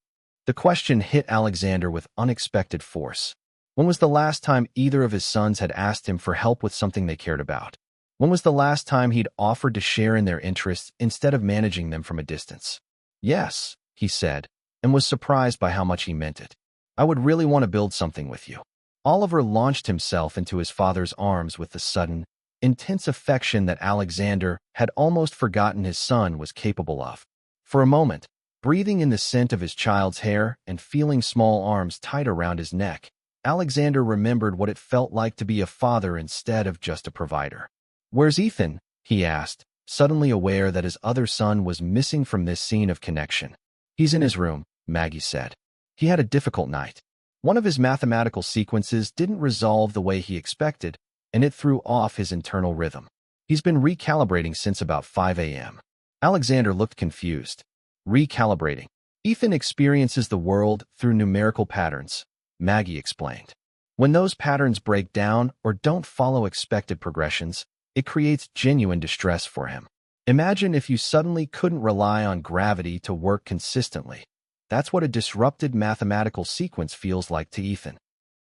The question hit Alexander with unexpected force. When was the last time either of his sons had asked him for help with something they cared about? When was the last time he'd offered to share in their interests instead of managing them from a distance? Yes, he said, and was surprised by how much he meant it. I would really want to build something with you. Oliver launched himself into his father's arms with the sudden, intense affection that Alexander had almost forgotten his son was capable of. For a moment, breathing in the scent of his child's hair and feeling small arms tight around his neck, Alexander remembered what it felt like to be a father instead of just a provider. Where's Ethan? He asked, suddenly aware that his other son was missing from this scene of connection. He's in his room, Maggie said. He had a difficult night. One of his mathematical sequences didn't resolve the way he expected, and it threw off his internal rhythm. He's been recalibrating since about 5 a.m. Alexander looked confused. Recalibrating. Ethan experiences the world through numerical patterns, Maggie explained. When those patterns break down or don't follow expected progressions, it creates genuine distress for him. Imagine if you suddenly couldn't rely on gravity to work consistently. That's what a disrupted mathematical sequence feels like to Ethan.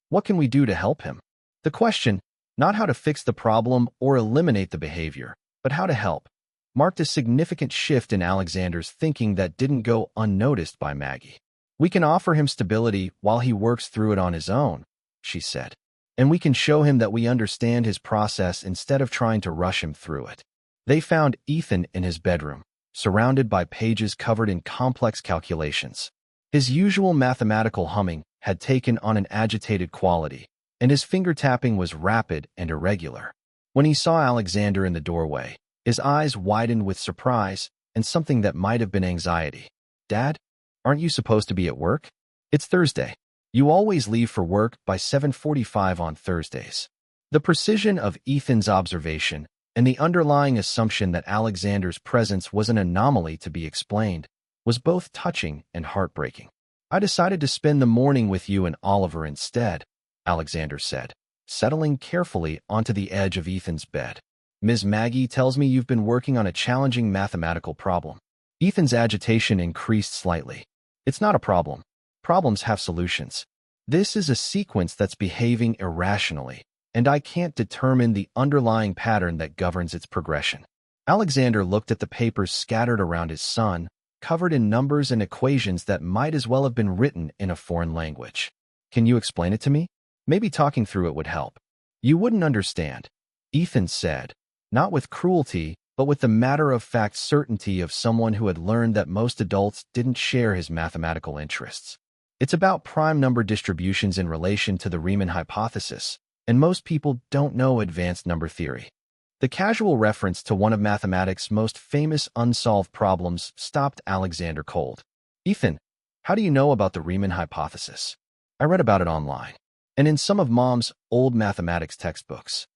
What can we do to help him? The question, not how to fix the problem or eliminate the behavior, but how to help, marked a significant shift in Alexander's thinking that didn't go unnoticed by Maggie. We can offer him stability while he works through it on his own, she said. And we can show him that we understand his process instead of trying to rush him through it. They found Ethan in his bedroom, surrounded by pages covered in complex calculations. His usual mathematical humming had taken on an agitated quality, and his finger-tapping was rapid and irregular. When he saw Alexander in the doorway, his eyes widened with surprise and something that might have been anxiety. "Dad, aren't you supposed to be at work? It's Thursday. You always leave for work by 7:45 on Thursdays." The precision of Ethan's observation and the underlying assumption that Alexander's presence was an anomaly to be explained was both touching and heartbreaking. "I decided to spend the morning with you and Oliver instead," Alexander said, settling carefully onto the edge of Ethan's bed. "Ms. Maggie tells me you've been working on a challenging mathematical problem." Ethan's agitation increased slightly. "It's not a problem. Problems have solutions. This is a sequence that's behaving irrationally, and I can't determine the underlying pattern that governs its progression." Alexander looked at the papers scattered around his son, covered in numbers and equations that might as well have been written in a foreign language. "Can you explain it to me? Maybe talking through it would help." "You wouldn't understand," Ethan said, not with cruelty, but with the matter-of-fact certainty of someone who had learned that most adults didn't share his mathematical interests. "It's about prime number distributions in relation to the Riemann hypothesis, and most people don't know advanced number theory." The casual reference to one of mathematics' most famous unsolved problems stopped Alexander cold. "Ethan, how do you know about the Riemann hypothesis?" "I read about it online, and in some of Mom's old mathematics textbooks."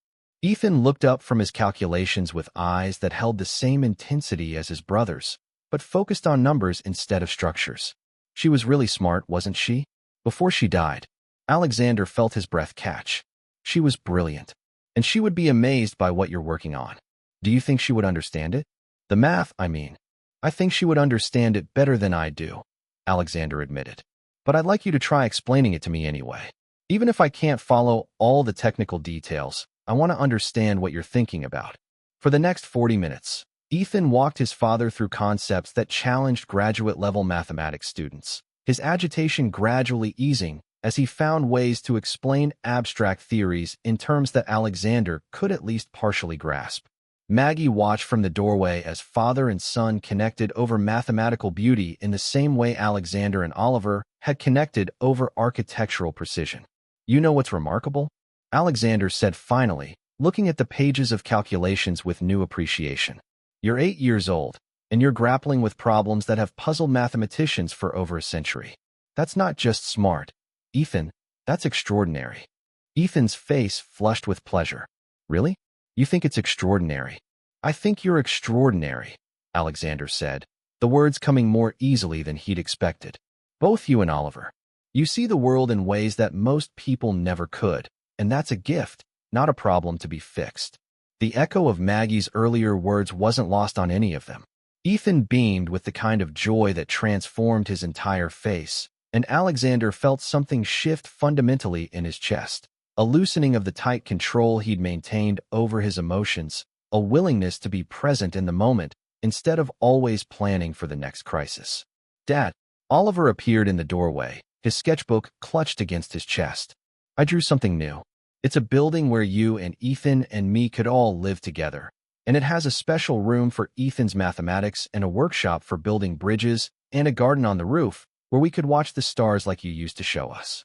Ethan looked up from his calculations with eyes that held the same intensity as his brother's, but focused on numbers instead of structures. "She was really smart, wasn't she? Before she died." Alexander felt his breath catch. "She was brilliant, and she would be amazed by what you're working on." "Do you think she would understand it?" "The math, I mean. I think she would understand it better than I do," Alexander admitted. "But I'd like you to try explaining it to me anyway. Even if I can't follow all the technical details, I want to understand what you're thinking about." For the next 40 minutes, Ethan walked his father through concepts that challenged graduate-level mathematics students, his agitation gradually easing as he found ways to explain abstract theories in terms that Alexander could at least partially grasp. Maggie watched from the doorway as father and son connected over mathematical beauty in the same way Alexander and Oliver had connected over architectural precision. "You know what's remarkable?" Alexander said finally, looking at the pages of calculations with new appreciation. "You're 8 years old, and you're grappling with problems that have puzzled mathematicians for over a century. That's not just smart, Ethan, that's extraordinary." Ethan's face flushed with pleasure. "Really? You think it's extraordinary?" "I think you're extraordinary," Alexander said, the words coming more easily than he'd expected. "Both you and Oliver. You see the world in ways that most people never could, and that's a gift, not a problem to be fixed." The echo of Maggie's earlier words wasn't lost on any of them. Ethan beamed with the kind of joy that transformed his entire face, and Alexander felt something shift fundamentally in his chest, a loosening of the tight control he'd maintained over his emotions, a willingness to be present in the moment instead of always planning for the next crisis. "Dad," Oliver appeared in the doorway, his sketchbook clutched against his chest. "I drew something new. It's a building where you and Ethan and me could all live together, and it has a special room for Ethan's mathematics and a workshop for building bridges and a garden on the roof where we could watch the stars like you used to show us."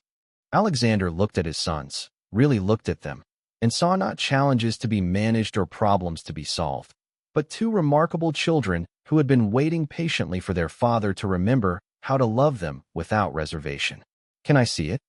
Alexander looked at his sons, really looked at them, and saw not challenges to be managed or problems to be solved, but two remarkable children who had been waiting patiently for their father to remember how to love them without reservation. "Can I see it?"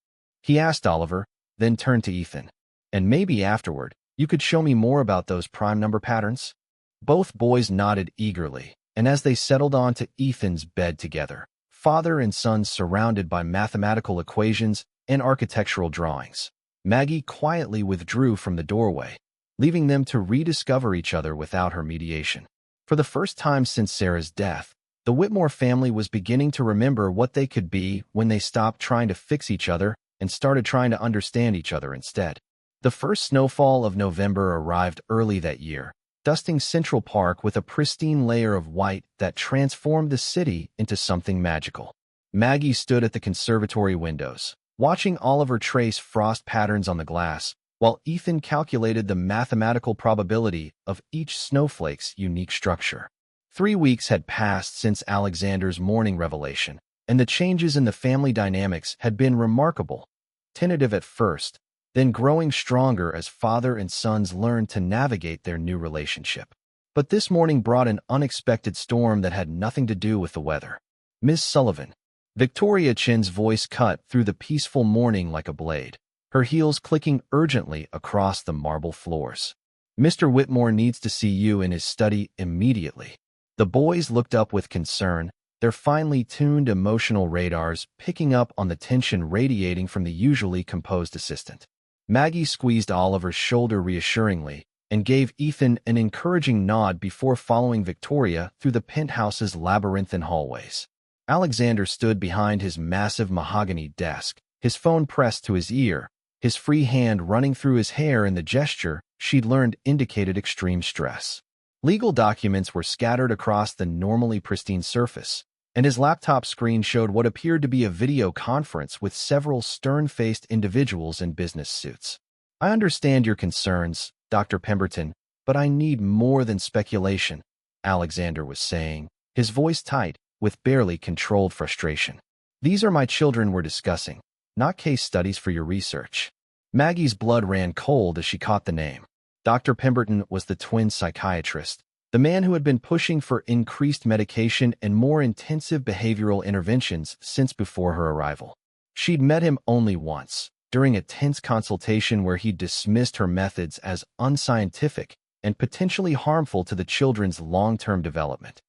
he asked Oliver, then turned to Ethan. "And maybe afterward, you could show me more about those prime number patterns?" Both boys nodded eagerly, and as they settled onto Ethan's bed together, father and son surrounded by mathematical equations and architectural drawings, Maggie quietly withdrew from the doorway, leaving them to rediscover each other without her mediation. For the first time since Sarah's death, the Whitmore family was beginning to remember what they could be when they stopped trying to fix each other and started trying to understand each other instead. The first snowfall of November arrived early that year, dusting Central Park with a pristine layer of white that transformed the city into something magical. Maggie stood at the conservatory windows, watching Oliver trace frost patterns on the glass, while Ethan calculated the mathematical probability of each snowflake's unique structure. 3 weeks had passed since Alexander's morning revelation, and the changes in the family dynamics had been remarkable. Tentative at first, then growing stronger as father and sons learned to navigate their new relationship. But this morning brought an unexpected storm that had nothing to do with the weather. "Miss Sullivan." Victoria Chin's voice cut through the peaceful morning like a blade, her heels clicking urgently across the marble floors. "Mr. Whitmore needs to see you in his study immediately." The boys looked up with concern, their finely tuned emotional radars picking up on the tension radiating from the usually composed assistant. Maggie squeezed Oliver's shoulder reassuringly and gave Ethan an encouraging nod before following Victoria through the penthouse's labyrinthine hallways. Alexander stood behind his massive mahogany desk, his phone pressed to his ear, his free hand running through his hair in the gesture she'd learned indicated extreme stress. Legal documents were scattered across the normally pristine surface, and his laptop screen showed what appeared to be a video conference with several stern-faced individuals in business suits. "I understand your concerns, Dr. Pemberton, but I need more than speculation," Alexander was saying, his voice tight, with barely controlled frustration. "These are my children we're discussing, not case studies for your research." Maggie's blood ran cold as she caught the name. Dr. Pemberton was the twin psychiatrist, the man who had been pushing for increased medication and more intensive behavioral interventions since before her arrival. She'd met him only once, during a tense consultation where he dismissed her methods as unscientific and potentially harmful to the children's long-term development.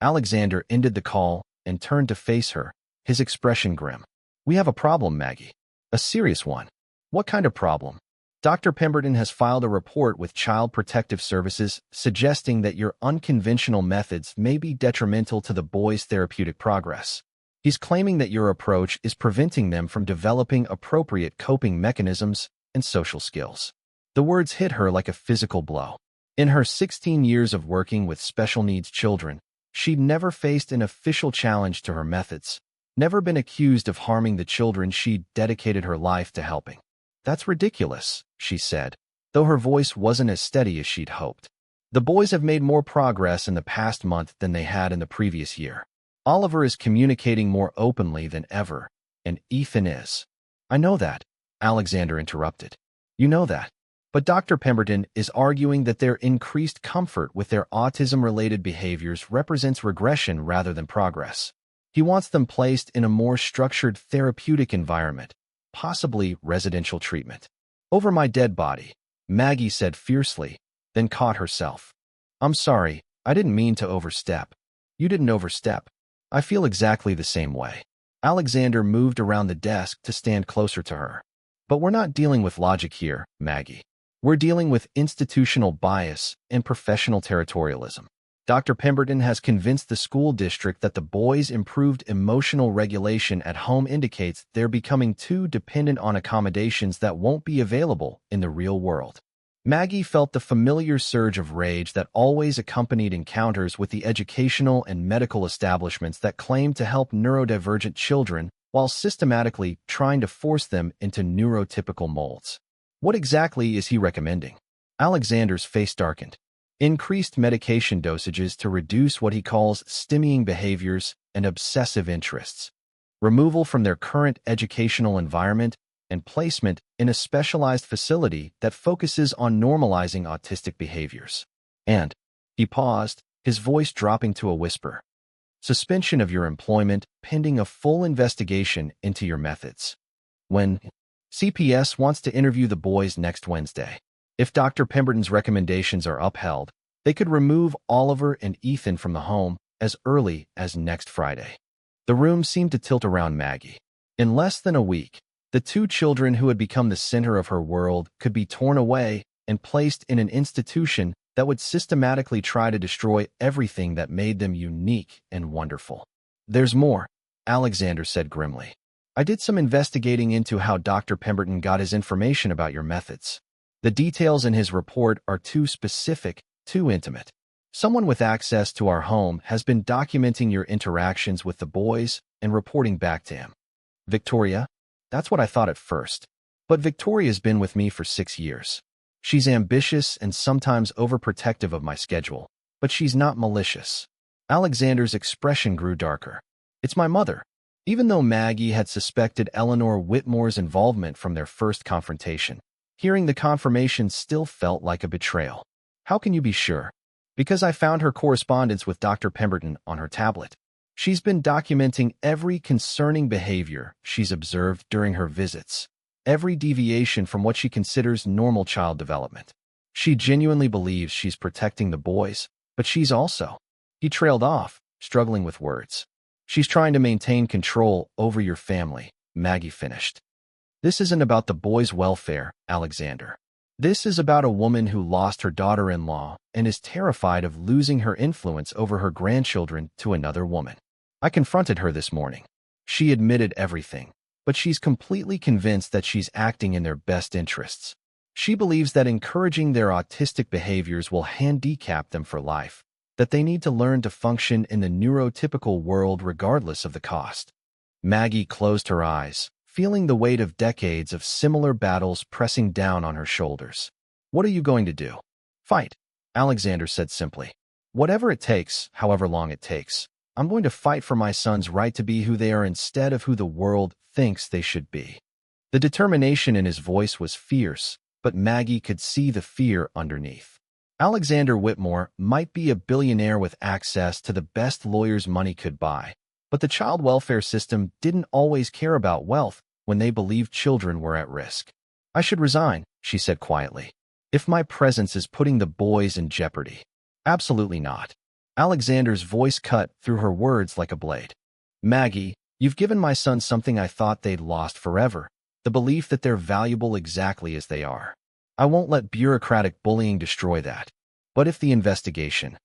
Alexander ended the call and turned to face her, his expression grim. "We have a problem, Maggie. A serious one." "What kind of problem?" "Dr. Pemberton has filed a report with Child Protective Services suggesting that your unconventional methods may be detrimental to the boys' therapeutic progress. He's claiming that your approach is preventing them from developing appropriate coping mechanisms and social skills." The words hit her like a physical blow. In her 16 years of working with special needs children, she'd never faced an official challenge to her methods, never been accused of harming the children she'd dedicated her life to helping. "That's ridiculous," she said, though her voice wasn't as steady as she'd hoped. "The boys have made more progress in the past month than they had in the previous year. Oliver is communicating more openly than ever, and Ethan is." "I know that," Alexander interrupted. "You know that. But Dr. Pemberton is arguing that their increased comfort with their autism-related behaviors represents regression rather than progress. He wants them placed in a more structured therapeutic environment, possibly residential treatment." "Over my dead body," Maggie said fiercely, then caught herself. "I'm sorry, I didn't mean to overstep." "You didn't overstep. I feel exactly the same way." Alexander moved around the desk to stand closer to her. "But we're not dealing with logic here, Maggie. We're dealing with institutional bias and professional territorialism. Dr. Pemberton has convinced the school district that the boys' improved emotional regulation at home indicates they're becoming too dependent on accommodations that won't be available in the real world." Maggie felt the familiar surge of rage that always accompanied encounters with the educational and medical establishments that claimed to help neurodivergent children while systematically trying to force them into neurotypical molds. "What exactly is he recommending?" Alexander's face darkened. "Increased medication dosages to reduce what he calls stymieing behaviors and obsessive interests, removal from their current educational environment, and placement in a specialized facility that focuses on normalizing autistic behaviors. And," he paused, his voice dropping to a whisper, "suspension of your employment pending a full investigation into your methods. When CPS wants to interview the boys next Wednesday. If Dr. Pemberton's recommendations are upheld, they could remove Oliver and Ethan from the home as early as next Friday." The room seemed to tilt around Maggie. In less than a week, the two children who had become the center of her world could be torn away and placed in an institution that would systematically try to destroy everything that made them unique and wonderful. "There's more," Alexander said grimly. "I did some investigating into how Dr. Pemberton got his information about your methods. The details in his report are too specific, too intimate. Someone with access to our home has been documenting your interactions with the boys and reporting back to him." "Victoria?" "That's what I thought at first. But Victoria's been with me for 6 years. She's ambitious and sometimes overprotective of my schedule, but she's not malicious." Alexander's expression grew darker. "It's my mother. Even though Maggie had suspected Eleanor Whitmore's involvement from their first confrontation, hearing the confirmation still felt like a betrayal. How can you be sure? Because I found her correspondence with Dr. Pemberton on her tablet. She's been documenting every concerning behavior she's observed during her visits, every deviation from what she considers normal child development. She genuinely believes she's protecting the boys, but she's also. He trailed off, struggling with words. She's trying to maintain control over your family, Maggie finished. This isn't about the boys' welfare, Alexander. This is about a woman who lost her daughter-in-law and is terrified of losing her influence over her grandchildren to another woman. I confronted her this morning. She admitted everything, but she's completely convinced that she's acting in their best interests. She believes that encouraging their autistic behaviors will handicap them for life, that they need to learn to function in the neurotypical world regardless of the cost. Maggie closed her eyes, feeling the weight of decades of similar battles pressing down on her shoulders. What are you going to do? Fight, Alexander said simply. Whatever it takes, however long it takes, I'm going to fight for my sons' right to be who they are instead of who the world thinks they should be. The determination in his voice was fierce, but Maggie could see the fear underneath. Alexander Whitmore might be a billionaire with access to the best lawyers money could buy, but the child welfare system didn't always care about wealth when they believed children were at risk. I should resign, she said quietly, if my presence is putting the boys in jeopardy. Absolutely not. Alexander's voice cut through her words like a blade. Maggie, you've given my sons something I thought they'd lost forever, the belief that they're valuable exactly as they are. I won't let bureaucratic bullying destroy that. But if the investigation,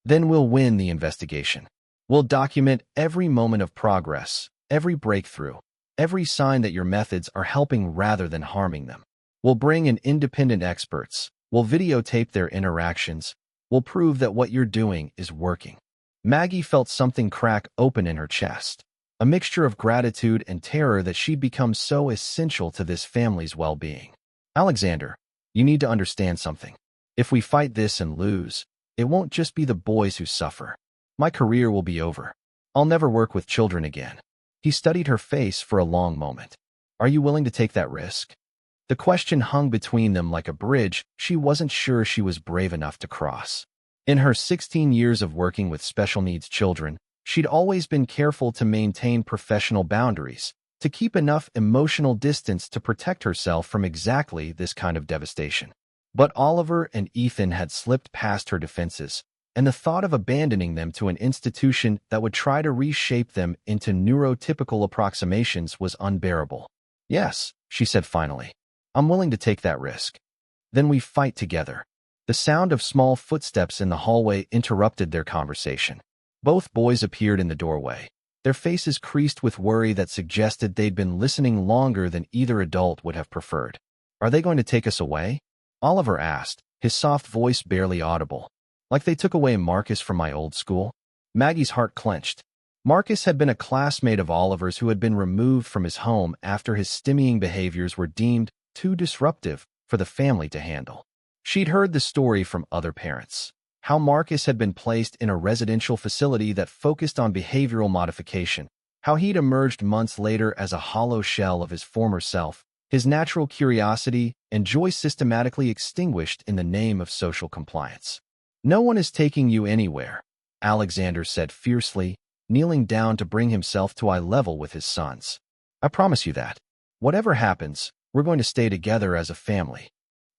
then we'll win the investigation. We'll document every moment of progress, every breakthrough, every sign that your methods are helping rather than harming them. We'll bring in independent experts. We'll videotape their interactions. We'll prove that what you're doing is working. Maggie felt something crack open in her chest, a mixture of gratitude and terror that she'd become so essential to this family's well-being. Alexander, you need to understand something. If we fight this and lose, it won't just be the boys who suffer. My career will be over. I'll never work with children again. He studied her face for a long moment. Are you willing to take that risk? The question hung between them like a bridge she wasn't sure she was brave enough to cross. In her 16 years of working with special needs children, she'd always been careful to maintain professional boundaries, to keep enough emotional distance to protect herself from exactly this kind of devastation. But Oliver and Ethan had slipped past her defenses, and the thought of abandoning them to an institution that would try to reshape them into neurotypical approximations was unbearable. Yes, she said finally. I'm willing to take that risk. Then we fight together. The sound of small footsteps in the hallway interrupted their conversation. Both boys appeared in the doorway, their faces creased with worry that suggested they'd been listening longer than either adult would have preferred. Are they going to take us away? Oliver asked, his soft voice barely audible. Like they took away Marcus from my old school? Maggie's heart clenched. Marcus had been a classmate of Oliver's who had been removed from his home after his stemming behaviors were deemed too disruptive for the family to handle. She'd heard the story from other parents, how Marcus had been placed in a residential facility that focused on behavioral modification, how he'd emerged months later as a hollow shell of his former self, his natural curiosity and joy systematically extinguished in the name of social compliance. No one is taking you anywhere, Alexander said fiercely, kneeling down to bring himself to eye level with his sons. I promise you that. Whatever happens, we're going to stay together as a family.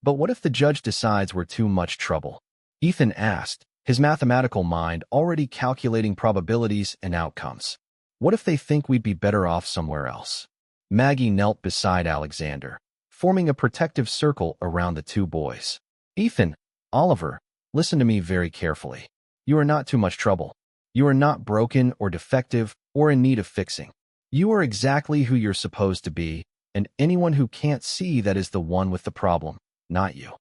But what if the judge decides we're too much trouble? Ethan asked, his mathematical mind already calculating probabilities and outcomes. What if they think we'd be better off somewhere else? Maggie knelt beside Alexander, forming a protective circle around the two boys. Ethan, Oliver, listen to me very carefully. You are not too much trouble. You are not broken or defective or in need of fixing. You are exactly who you're supposed to be, and anyone who can't see that is the one with the problem, not you.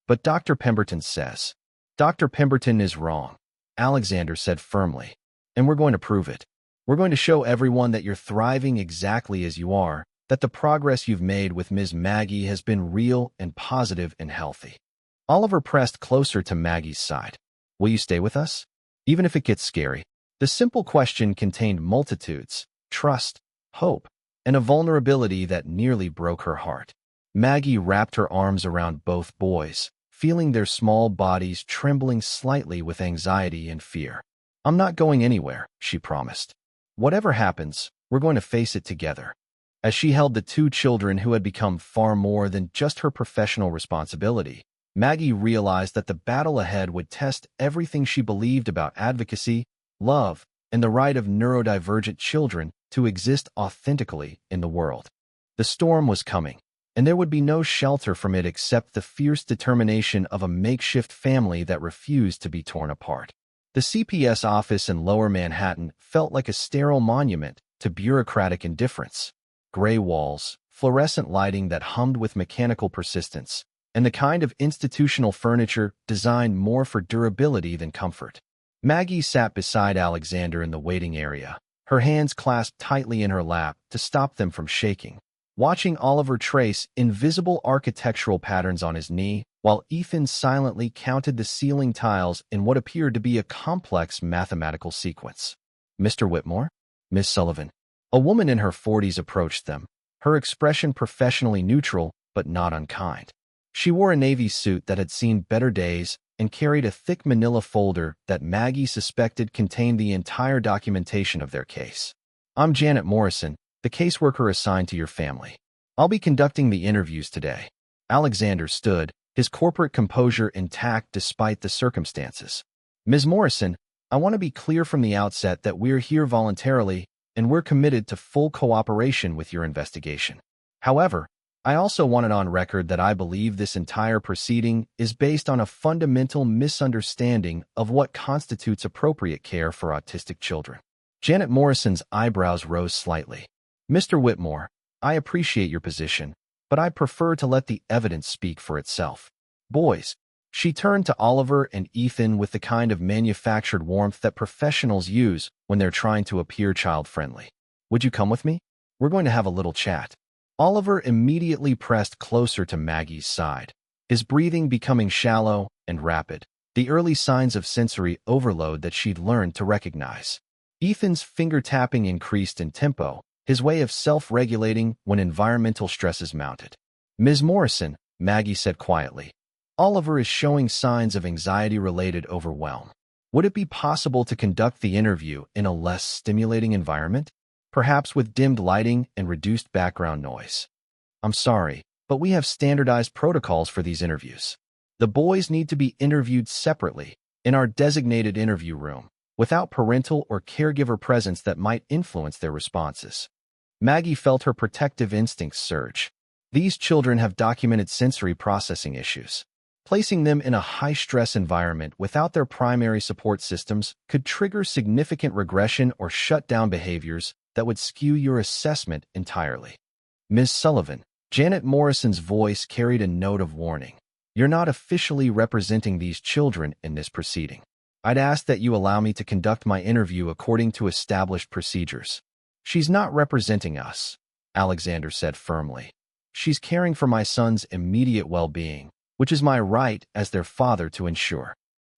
But Dr. Pemberton says. Dr. Pemberton is wrong, Alexander said firmly, and we're going to prove it. We're going to show everyone that you're thriving exactly as you are, that the progress you've made with Ms. Maggie has been real and positive and healthy. Oliver pressed closer to Maggie's side. Will you stay with us? Even if it gets scary. The simple question contained multitudes. Trust, hope, and a vulnerability that nearly broke her heart. Maggie wrapped her arms around both boys, feeling their small bodies trembling slightly with anxiety and fear. "I'm not going anywhere," she promised. "Whatever happens, we're going to face it together." As she held the two children who had become far more than just her professional responsibility, Maggie realized that the battle ahead would test everything she believed about advocacy, love, and the right of neurodivergent children to exist authentically in the world. The storm was coming, and there would be no shelter from it except the fierce determination of a makeshift family that refused to be torn apart. The CPS office in Lower Manhattan felt like a sterile monument to bureaucratic indifference. Gray walls, fluorescent lighting that hummed with mechanical persistence, and the kind of institutional furniture designed more for durability than comfort. Maggie sat beside Alexander in the waiting area, her hands clasped tightly in her lap to stop them from shaking, watching Oliver trace invisible architectural patterns on his knee, while Ethan silently counted the ceiling tiles in what appeared to be a complex mathematical sequence. "Mr. Whitmore? Miss Sullivan." A woman in her 40s approached them, her expression professionally neutral but not unkind. She wore a navy suit that had seen better days and carried a thick manila folder that Maggie suspected contained the entire documentation of their case. "I'm Janet Morrison, the caseworker assigned to your family. I'll be conducting the interviews today." Alexander stood, his corporate composure intact despite the circumstances. "Ms. Morrison, I want to be clear from the outset that we're here voluntarily and we're committed to full cooperation with your investigation. However, I also want it on record that I believe this entire proceeding is based on a fundamental misunderstanding of what constitutes appropriate care for autistic children." Janet Morrison's eyebrows rose slightly. "Mr. Whitmore, I appreciate your position, but I prefer to let the evidence speak for itself. Boys," she turned to Oliver and Ethan with the kind of manufactured warmth that professionals use when they're trying to appear child-friendly. "Would you come with me? We're going to have a little chat." Oliver immediately pressed closer to Maggie's side, his breathing becoming shallow and rapid, the early signs of sensory overload that she'd learned to recognize. Ethan's finger-tapping increased in tempo, his way of self-regulating when environmental stresses mounted. "Ms. Morrison," Maggie said quietly, "Oliver is showing signs of anxiety-related overwhelm. Would it be possible to conduct the interview in a less stimulating environment? Perhaps with dimmed lighting and reduced background noise." "I'm sorry, but we have standardized protocols for these interviews. The boys need to be interviewed separately, in our designated interview room, without parental or caregiver presence that might influence their responses." Maggie felt her protective instincts surge. These children have documented sensory processing issues. Placing them in a high-stress environment without their primary support systems could trigger significant regression or shut down behaviors that would skew your assessment entirely. "Ms. Sullivan," Janet Morrison's voice carried a note of warning. "You're not officially representing these children in this proceeding. I'd ask that you allow me to conduct my interview according to established procedures." "She's not representing us," Alexander said firmly. "She's caring for my son's immediate well-being, which is my right as their father to ensure."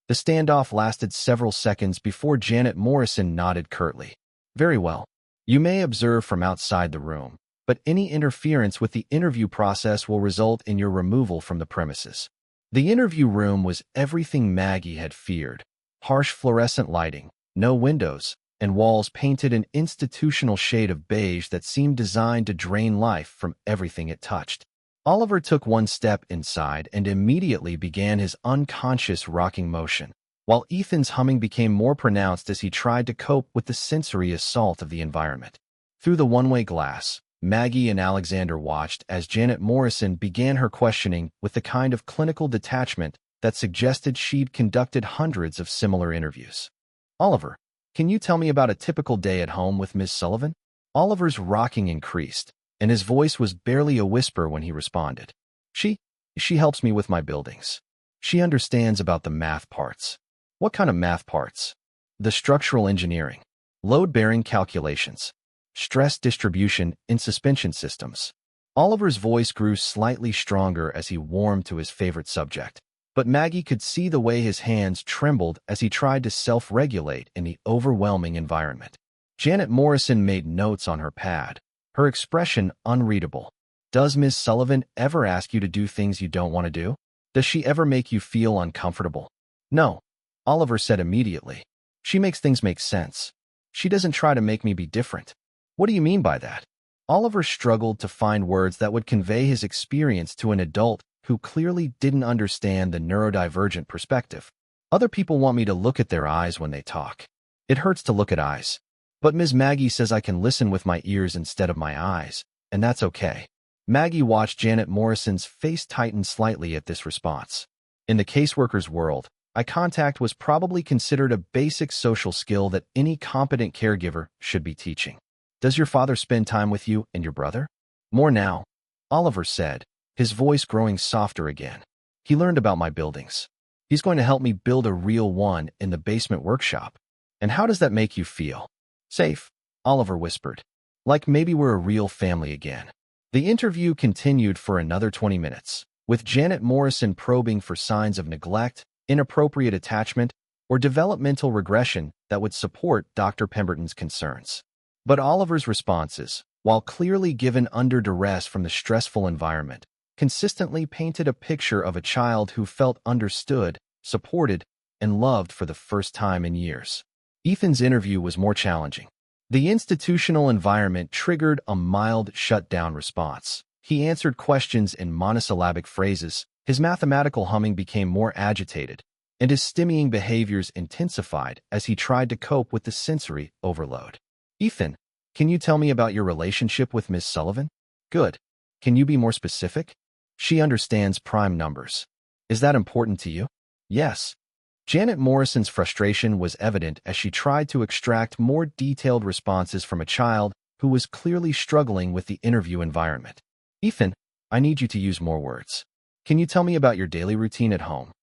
The standoff lasted several seconds before Janet Morrison nodded curtly. "Very well. You may observe from outside the room, but any interference with the interview process will result in your removal from the premises." The interview room was everything Maggie had feared. Harsh fluorescent lighting, no windows, and walls painted an institutional shade of beige that seemed designed to drain life from everything it touched. Oliver took one step inside and immediately began his unconscious rocking motion, while Ethan's humming became more pronounced as he tried to cope with the sensory assault of the environment. Through the one-way glass, Maggie and Alexander watched as Janet Morrison began her questioning with the kind of clinical detachment that suggested she'd conducted hundreds of similar interviews. "Oliver, can you tell me about a typical day at home with Ms. Sullivan?" Oliver's rocking increased, and his voice was barely a whisper when he responded. She helps me with my buildings. She understands about the math parts." "What kind of math parts?" "The structural engineering, load-bearing calculations, stress distribution in suspension systems." Oliver's voice grew slightly stronger as he warmed to his favorite subject, but Maggie could see the way his hands trembled as he tried to self-regulate in the overwhelming environment. Janet Morrison made notes on her pad, her expression unreadable. Does Ms. Sullivan ever ask you to do things you don't want to do? Does she ever make you feel uncomfortable? No, Oliver said immediately. She makes things make sense. She doesn't try to make me be different. What do you mean by that? Oliver struggled to find words that would convey his experience to an adult who clearly didn't understand the neurodivergent perspective. Other people want me to look at their eyes when they talk. It hurts to look at eyes. But Ms. Maggie says I can listen with my ears instead of my eyes, and that's okay. Maggie watched Janet Morrison's face tighten slightly at this response. In the caseworker's world, eye contact was probably considered a basic social skill that any competent caregiver should be teaching. Does your father spend time with you and your brother? More now, Oliver said, his voice growing softer again. He learned about my buildings. He's going to help me build a real one in the basement workshop. And how does that make you feel? Safe, Oliver whispered. Like maybe we're a real family again. The interview continued for another 20 minutes, with Janet Morrison probing for signs of neglect, inappropriate attachment, or developmental regression that would support Dr. Pemberton's concerns. But Oliver's responses, while clearly given under duress from the stressful environment, consistently painted a picture of a child who felt understood, supported, and loved for the first time in years. Ethan's interview was more challenging. The institutional environment triggered a mild shutdown response. He answered questions in monosyllabic phrases, his mathematical humming became more agitated, and his stimmying behaviors intensified as he tried to cope with the sensory overload. Ethan, can you tell me about your relationship with Miss Sullivan? Good. Can you be more specific? She understands prime numbers. Is that important to you? Yes. Janet Morrison's frustration was evident as she tried to extract more detailed responses from a child who was clearly struggling with the interview environment. Ethan, I need you to use more words. Can you tell me about your daily routine at home?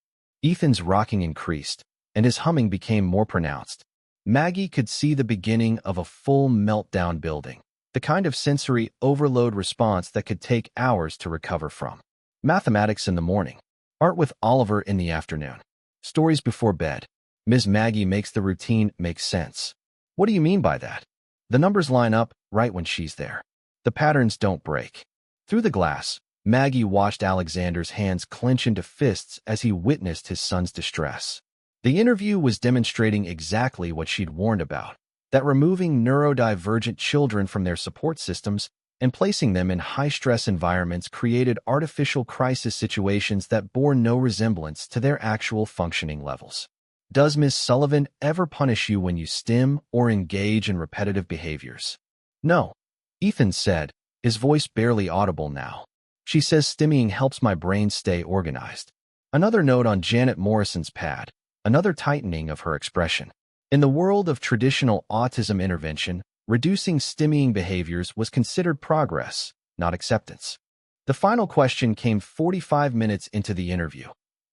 Ethan's rocking increased, and his humming became more pronounced. Maggie could see the beginning of a full meltdown building, the kind of sensory overload response that could take hours to recover from. Mathematics in the morning. Art with Oliver in the afternoon. Stories before bed. Ms. Maggie makes the routine make sense. What do you mean by that? The numbers line up right when she's there. The patterns don't break. Through the glass, Maggie watched Alexander's hands clench into fists as he witnessed his son's distress. The interview was demonstrating exactly what she'd warned about, that removing neurodivergent children from their support systems and placing them in high-stress environments created artificial crisis situations that bore no resemblance to their actual functioning levels. Does Miss Sullivan ever punish you when you stim or engage in repetitive behaviors? No, Ethan said, his voice barely audible now. She says stimming helps my brain stay organized. Another note on Janet Morrison's pad, another tightening of her expression. In the world of traditional autism intervention, reducing stimming behaviors was considered progress, not acceptance. The final question came 45 minutes into the interview.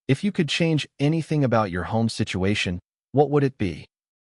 If you could change anything about your home situation, what would it be?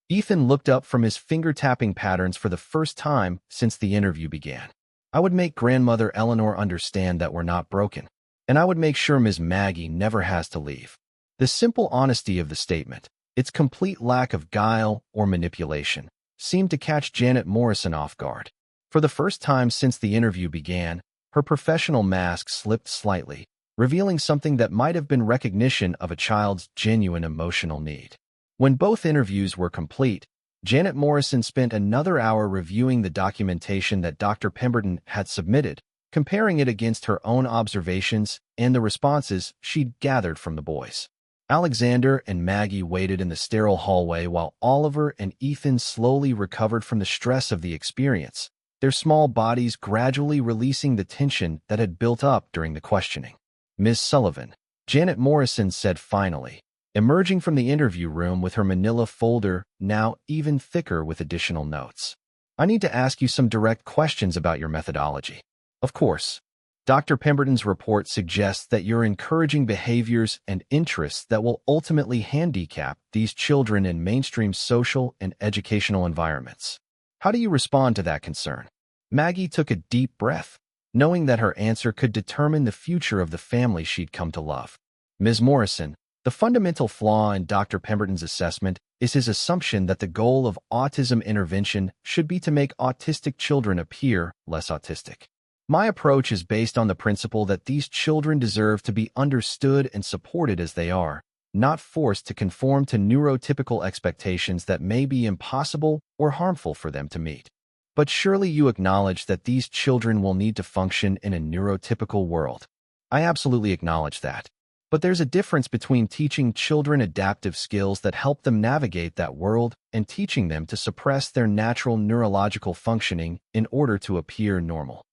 Ethan looked up from his finger-tapping patterns for the first time since the interview began. I would make grandmother Eleanor understand that we're not broken, and I would make sure Ms. Maggie never has to leave. The simple honesty of the statement, its complete lack of guile or manipulation, seemed to catch Janet Morrison off guard. For the first time since the interview began, her professional mask slipped slightly, revealing something that might have been recognition of a child's genuine emotional need. When both interviews were complete, Janet Morrison spent another hour reviewing the documentation that Dr. Pemberton had submitted, comparing it against her own observations and the responses she'd gathered from the boys. Alexander and Maggie waited in the sterile hallway while Oliver and Ethan slowly recovered from the stress of the experience, their small bodies gradually releasing the tension that had built up during the questioning. Ms. Sullivan, Janet Morrison said finally, emerging from the interview room with her manila folder now even thicker with additional notes. I need to ask you some direct questions about your methodology. Of course. Dr. Pemberton's report suggests that you're encouraging behaviors and interests that will ultimately handicap these children in mainstream social and educational environments. How do you respond to that concern? Maggie took a deep breath, knowing that her answer could determine the future of the family she'd come to love. Ms. Morrison, The fundamental flaw in Dr. Pemberton's assessment is his assumption that the goal of autism intervention should be to make autistic children appear less autistic. My approach is based on the principle that these children deserve to be understood and supported as they are, not forced to conform to neurotypical expectations that may be impossible or harmful for them to meet. But surely you acknowledge that these children will need to function in a neurotypical world. I absolutely acknowledge that. But there's a difference between teaching children adaptive skills that help them navigate that world and teaching them to suppress their natural neurological functioning in order to appear normal.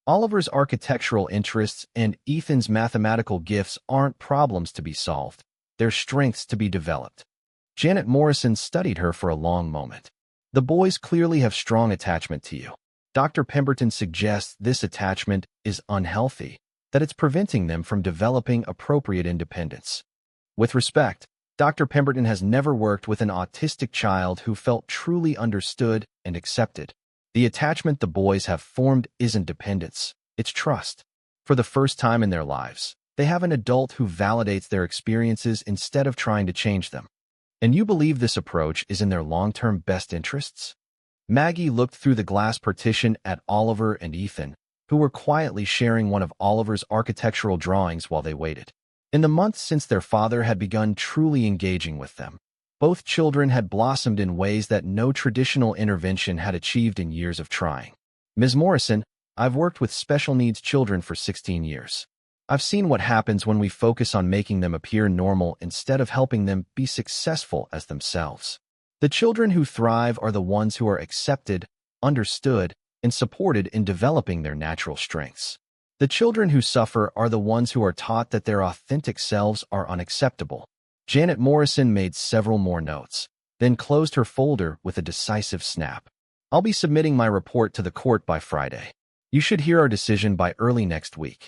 Oliver's architectural interests and Ethan's mathematical gifts aren't problems to be solved. They're strengths to be developed. Janet Morrison studied her for a long moment. The boys clearly have strong attachment to you. Dr. Pemberton suggests this attachment is unhealthy, that it's preventing them from developing appropriate independence. With respect, Dr. Pemberton has never worked with an autistic child who felt truly understood and accepted. The attachment the boys have formed isn't dependence, it's trust. For the first time in their lives, they have an adult who validates their experiences instead of trying to change them. And you believe this approach is in their long-term best interests? Maggie looked through the glass partition at Oliver and Ethan, who were quietly sharing one of Oliver's architectural drawings while they waited. In the months since their father had begun truly engaging with them, both children had blossomed in ways that no traditional intervention had achieved in years of trying. Ms. Morrison, I've worked with special needs children for 16 years. I've seen what happens when we focus on making them appear normal instead of helping them be successful as themselves. The children who thrive are the ones who are accepted, understood, and supported in developing their natural strengths. The children who suffer are the ones who are taught that their authentic selves are unacceptable. Janet Morrison made several more notes, then closed her folder with a decisive snap. I'll be submitting my report to the court by Friday. You should hear our decision by early next week.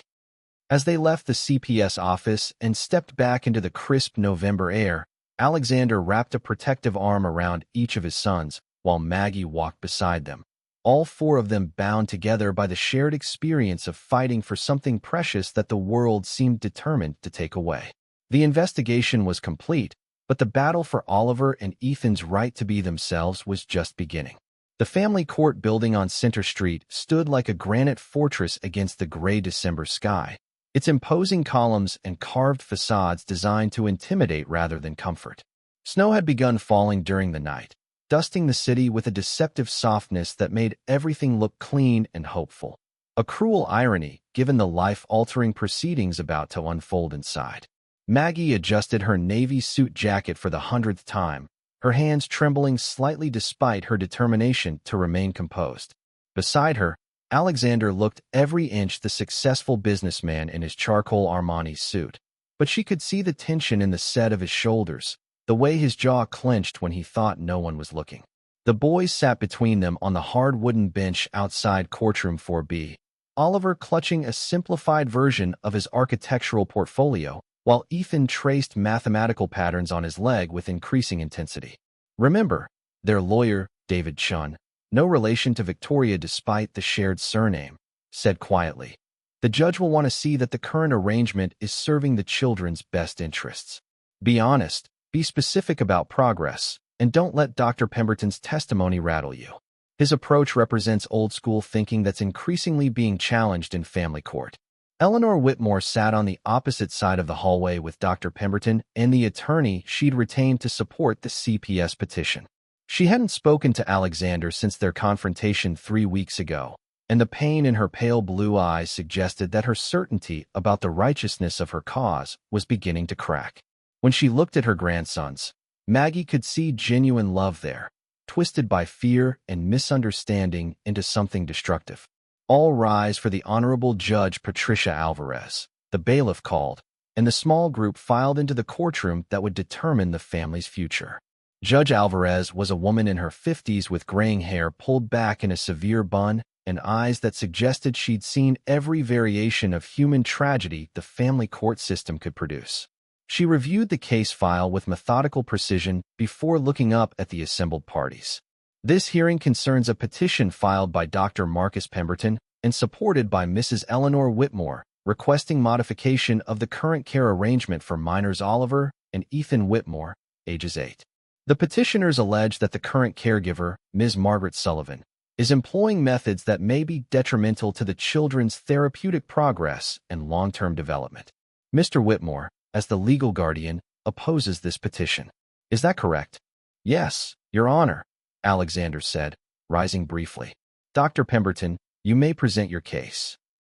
As they left the CPS office and stepped back into the crisp November air, Alexander wrapped a protective arm around each of his sons, while Maggie walked beside them. All four of them bound together by the shared experience of fighting for something precious that the world seemed determined to take away. The investigation was complete, but the battle for Oliver and Ethan's right to be themselves was just beginning. The family court building on Center Street stood like a granite fortress against the gray December sky, its imposing columns and carved facades designed to intimidate rather than comfort. Snow had begun falling during the night, dusting the city with a deceptive softness that made everything look clean and hopeful. A cruel irony, given the life-altering proceedings about to unfold inside. Maggie adjusted her navy suit jacket for the 100th time, her hands trembling slightly despite her determination to remain composed. Beside her, Alexander looked every inch the successful businessman in his charcoal Armani suit, but she could see the tension in the set of his shoulders, the way his jaw clenched when he thought no one was looking. The boys sat between them on the hard wooden bench outside courtroom 4B, Oliver clutching a simplified version of his architectural portfolio, while Ethan traced mathematical patterns on his leg with increasing intensity. Remember, their lawyer, David Chun, no relation to Victoria despite the shared surname, said quietly. The judge will want to see that the current arrangement is serving the children's best interests. Be honest, be specific about progress, and don't let Dr. Pemberton's testimony rattle you. His approach represents old-school thinking that's increasingly being challenged in family court. Eleanor Whitmore sat on the opposite side of the hallway with Dr. Pemberton and the attorney she'd retained to support the CPS petition. She hadn't spoken to Alexander since their confrontation 3 weeks ago, and the pain in her pale blue eyes suggested that her certainty about the righteousness of her cause was beginning to crack. When she looked at her grandsons, Maggie could see genuine love there, twisted by fear and misunderstanding into something destructive. All rise for the Honorable Judge Patricia Alvarez, the bailiff called, and the small group filed into the courtroom that would determine the family's future. Judge Alvarez was a woman in her 50s with graying hair pulled back in a severe bun and eyes that suggested she'd seen every variation of human tragedy the family court system could produce. She reviewed the case file with methodical precision before looking up at the assembled parties. This hearing concerns a petition filed by Dr. Marcus Pemberton and supported by Mrs. Eleanor Whitmore, requesting modification of the current care arrangement for minors Oliver and Ethan Whitmore, ages 8. The petitioners allege that the current caregiver, Ms. Margaret Sullivan, is employing methods that may be detrimental to the children's therapeutic progress and long-term development. Mr. Whitmore, as the legal guardian, opposes this petition. Is that correct? Yes, Your Honor, Alexander said, rising briefly. Dr. Pemberton, you may present your case.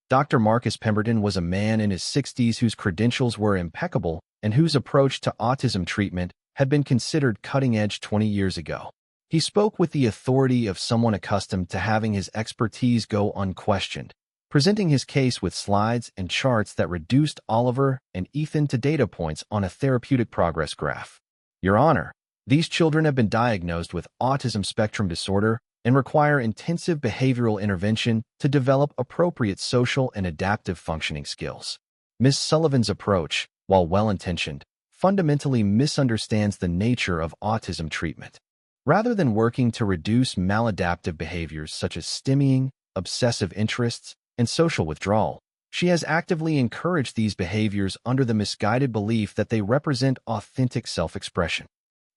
Dr. Marcus Pemberton was a man in his 60s whose credentials were impeccable and whose approach to autism treatment had been considered cutting-edge 20 years ago. He spoke with the authority of someone accustomed to having his expertise go unquestioned, presenting his case with slides and charts that reduced Oliver and Ethan to data points on a therapeutic progress graph. Your Honor, these children have been diagnosed with autism spectrum disorder and require intensive behavioral intervention to develop appropriate social and adaptive functioning skills. Ms. Sullivan's approach, while well-intentioned, fundamentally misunderstands the nature of autism treatment. Rather than working to reduce maladaptive behaviors such as stimming, obsessive interests, and social withdrawal, she has actively encouraged these behaviors under the misguided belief that they represent authentic self-expression.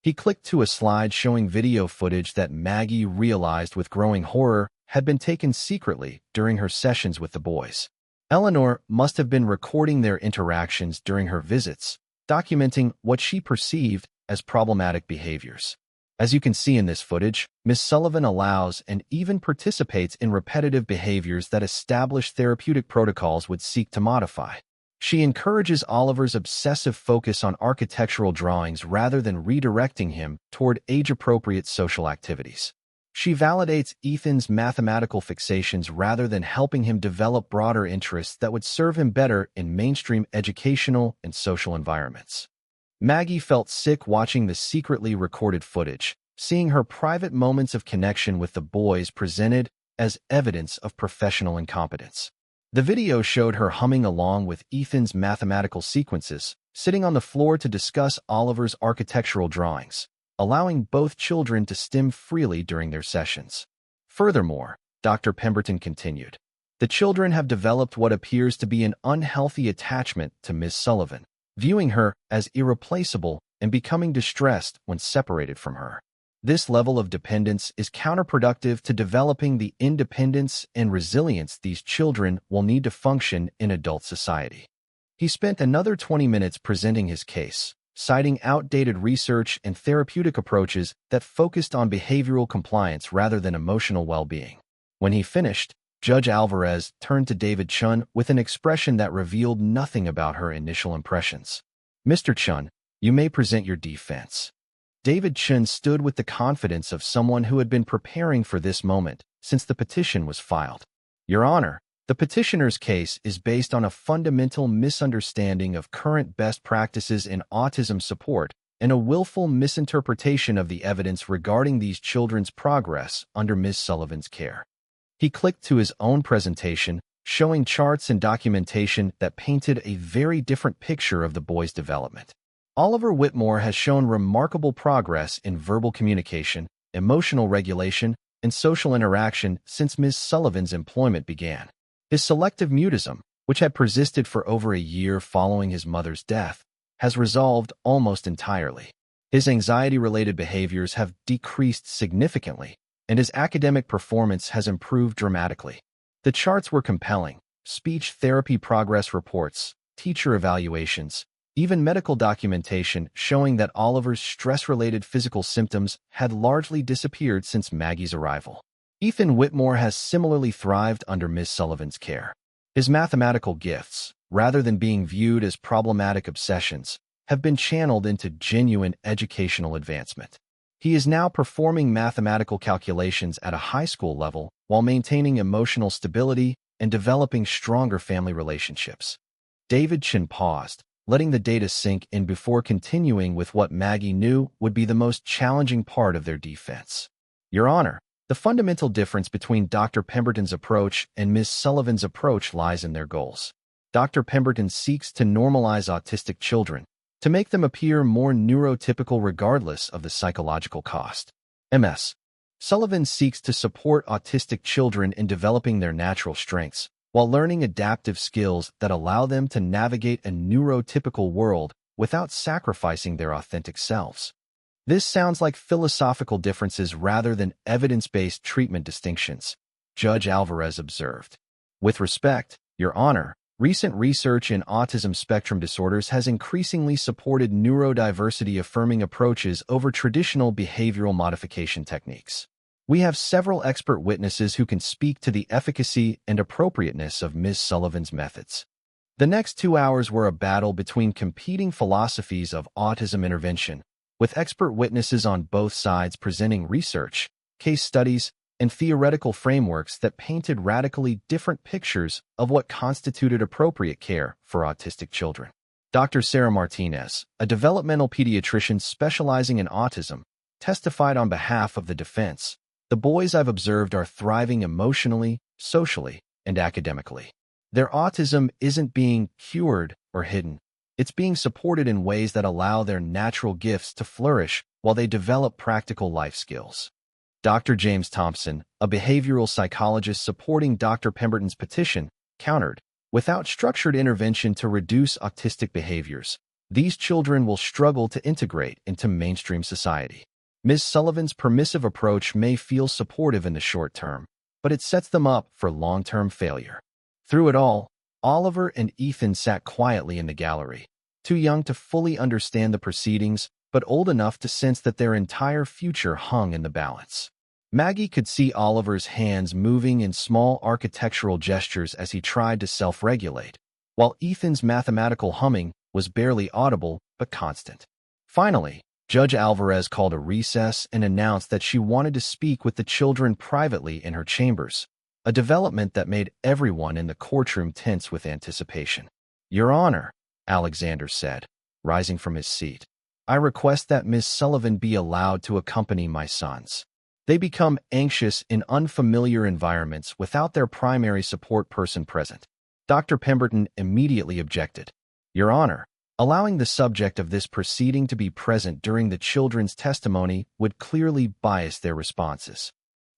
He clicked to a slide showing video footage that Maggie realized with growing horror had been taken secretly during her sessions with the boys. Eleanor must have been recording their interactions during her visits, documenting what she perceived as problematic behaviors. As you can see in this footage, Ms. Sullivan allows and even participates in repetitive behaviors that established therapeutic protocols would seek to modify. She encourages Oliver's obsessive focus on architectural drawings rather than redirecting him toward age-appropriate social activities. She validates Ethan's mathematical fixations rather than helping him develop broader interests that would serve him better in mainstream educational and social environments. Maggie felt sick watching the secretly recorded footage, seeing her private moments of connection with the boys presented as evidence of professional incompetence. The video showed her humming along with Ethan's mathematical sequences, sitting on the floor to discuss Oliver's architectural drawings, allowing both children to stim freely during their sessions. Furthermore, Dr. Pemberton continued, the children have developed what appears to be an unhealthy attachment to Ms. Sullivan, viewing her as irreplaceable and becoming distressed when separated from her. This level of dependence is counterproductive to developing the independence and resilience these children will need to function in adult society. He spent another 20 minutes presenting his case, citing outdated research and therapeutic approaches that focused on behavioral compliance rather than emotional well-being. When he finished, Judge Alvarez turned to David Chun with an expression that revealed nothing about her initial impressions. Mr. Chun, you may present your defense. David Chun stood with the confidence of someone who had been preparing for this moment since the petition was filed. Your Honor, the petitioner's case is based on a fundamental misunderstanding of current best practices in autism support and a willful misinterpretation of the evidence regarding these children's progress under Ms. Sullivan's care. He clicked to his own presentation, showing charts and documentation that painted a very different picture of the boy's development. Oliver Whitmore has shown remarkable progress in verbal communication, emotional regulation, and social interaction since Ms. Sullivan's employment began. His selective mutism, which had persisted for over a year following his mother's death, has resolved almost entirely. His anxiety-related behaviors have decreased significantly, and his academic performance has improved dramatically. The charts were compelling: speech therapy progress reports, teacher evaluations, even medical documentation showing that Oliver's stress-related physical symptoms had largely disappeared since Maggie's arrival. Ethan Whitmore has similarly thrived under Ms. Sullivan's care. His mathematical gifts, rather than being viewed as problematic obsessions, have been channeled into genuine educational advancement. He is now performing mathematical calculations at a high school level while maintaining emotional stability and developing stronger family relationships. David Chin paused, letting the data sink in before continuing with what Maggie knew would be the most challenging part of their defense. Your Honor, the fundamental difference between Dr. Pemberton's approach and Ms. Sullivan's approach lies in their goals. Dr. Pemberton seeks to normalize autistic children, to make them appear more neurotypical regardless of the psychological cost. Ms. Sullivan seeks to support autistic children in developing their natural strengths, while learning adaptive skills that allow them to navigate a neurotypical world without sacrificing their authentic selves. This sounds like philosophical differences rather than evidence-based treatment distinctions, Judge Alvarez observed. With respect, Your Honor, recent research in autism spectrum disorders has increasingly supported neurodiversity-affirming approaches over traditional behavioral modification techniques. We have several expert witnesses who can speak to the efficacy and appropriateness of Ms. Sullivan's methods. The next 2 hours were a battle between competing philosophies of autism intervention, with expert witnesses on both sides presenting research, case studies, and theoretical frameworks that painted radically different pictures of what constituted appropriate care for autistic children. Dr. Sarah Martinez, a developmental pediatrician specializing in autism, testified on behalf of the defense. The boys I've observed are thriving emotionally, socially, and academically. Their autism isn't being cured or hidden. It's being supported in ways that allow their natural gifts to flourish while they develop practical life skills. Dr. James Thompson, a behavioral psychologist supporting Dr. Pemberton's petition, countered, without structured intervention to reduce autistic behaviors, these children will struggle to integrate into mainstream society. Ms. Sullivan's permissive approach may feel supportive in the short term, but it sets them up for long-term failure. Through it all, Oliver and Ethan sat quietly in the gallery, too young to fully understand the proceedings, but old enough to sense that their entire future hung in the balance. Maggie could see Oliver's hands moving in small architectural gestures as he tried to self-regulate, while Ethan's mathematical humming was barely audible but constant. Finally, Judge Alvarez called a recess and announced that she wanted to speak with the children privately in her chambers, a development that made everyone in the courtroom tense with anticipation. "Your Honor," Alexander said, rising from his seat, "I request that Ms. Sullivan be allowed to accompany my sons. They become anxious in unfamiliar environments without their primary support person present." Dr. Pemberton immediately objected. "Your Honor, allowing the subject of this proceeding to be present during the children's testimony would clearly bias their responses."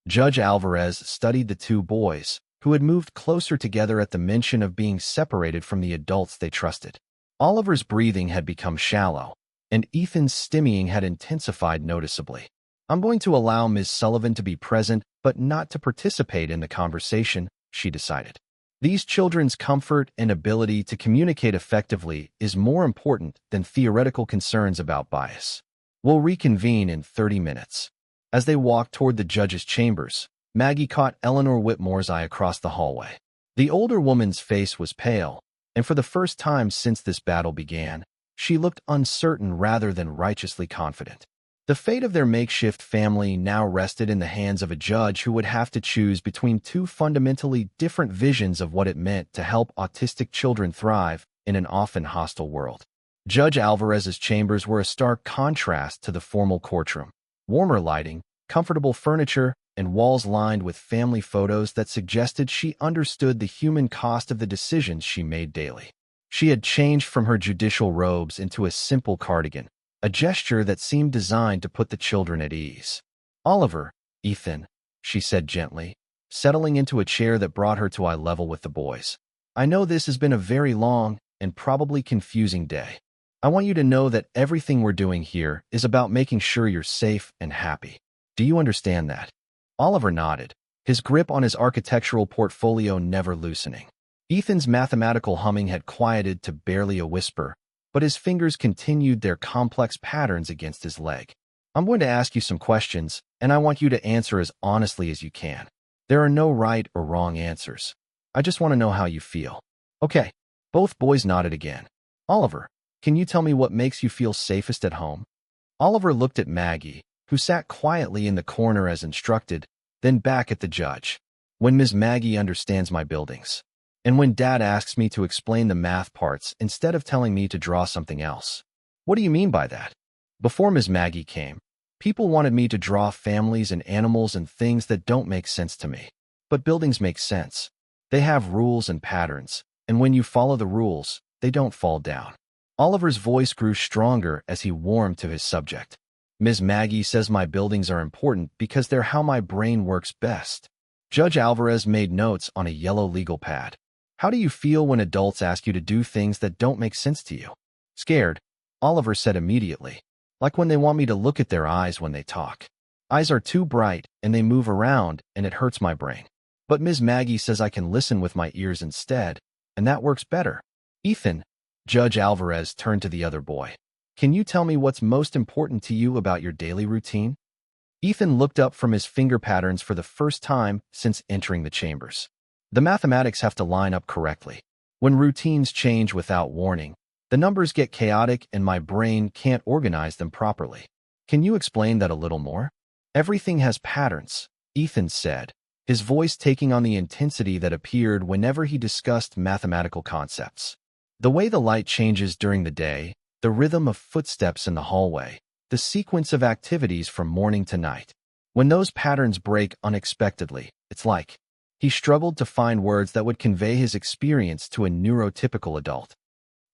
Judge Alvarez studied the two boys, who had moved closer together at the mention of being separated from the adults they trusted. Oliver's breathing had become shallow, and Ethan's stimming had intensified noticeably. "I'm going to allow Ms. Sullivan to be present, but not to participate in the conversation," she decided. "These children's comfort and ability to communicate effectively is more important than theoretical concerns about bias. We'll reconvene in 30 minutes. As they walked toward the judge's chambers, Maggie caught Eleanor Whitmore's eye across the hallway. The older woman's face was pale, and for the first time since this battle began, she looked uncertain rather than righteously confident. The fate of their makeshift family now rested in the hands of a judge who would have to choose between two fundamentally different visions of what it meant to help autistic children thrive in an often hostile world. Judge Alvarez's chambers were a stark contrast to the formal courtroom. Warmer lighting, comfortable furniture, and walls lined with family photos that suggested she understood the human cost of the decisions she made daily. She had changed from her judicial robes into a simple cardigan, a gesture that seemed designed to put the children at ease. "Oliver, Ethan," she said gently, settling into a chair that brought her to eye level with the boys. "I know this has been a very long and probably confusing day. I want you to know that everything we're doing here is about making sure you're safe and happy. Do you understand that?" Oliver nodded, his grip on his architectural portfolio never loosening. Ethan's mathematical humming had quieted to barely a whisper, but his fingers continued their complex patterns against his leg. "I'm going to ask you some questions, and I want you to answer as honestly as you can. There are no right or wrong answers. I just want to know how you feel." "Okay." Both boys nodded again. "Oliver, can you tell me what makes you feel safest at home?" Oliver looked at Maggie, who sat quietly in the corner as instructed, then back at the judge. "When Ms. Maggie understands my buildings. And when Dad asks me to explain the math parts instead of telling me to draw something else." "What do you mean by that?" "Before Ms. Maggie came, people wanted me to draw families and animals and things that don't make sense to me. But buildings make sense. They have rules and patterns, and when you follow the rules, they don't fall down." Oliver's voice grew stronger as he warmed to his subject. "Ms. Maggie says my buildings are important because they're how my brain works best." Judge Alvarez made notes on a yellow legal pad. "How do you feel when adults ask you to do things that don't make sense to you?" "Scared. Oliver said immediately. Like when they want me to look at their eyes when they talk. Eyes are too bright, and they move around, and it hurts my brain. But Ms. Maggie says I can listen with my ears instead, and that works better. Ethan, Judge Alvarez turned to the other boy. Can you tell me what's most important to you about your daily routine? Ethan looked up from his finger patterns for the first time since entering the chambers. The mathematics have to line up correctly. When routines change without warning, the numbers get chaotic and my brain can't organize them properly. Can you explain that a little more? Everything has patterns, Ethan said, his voice taking on the intensity that appeared whenever he discussed mathematical concepts. The way the light changes during the day, the rhythm of footsteps in the hallway, the sequence of activities from morning to night. When those patterns break unexpectedly, it's like he struggled to find words that would convey his experience to a neurotypical adult.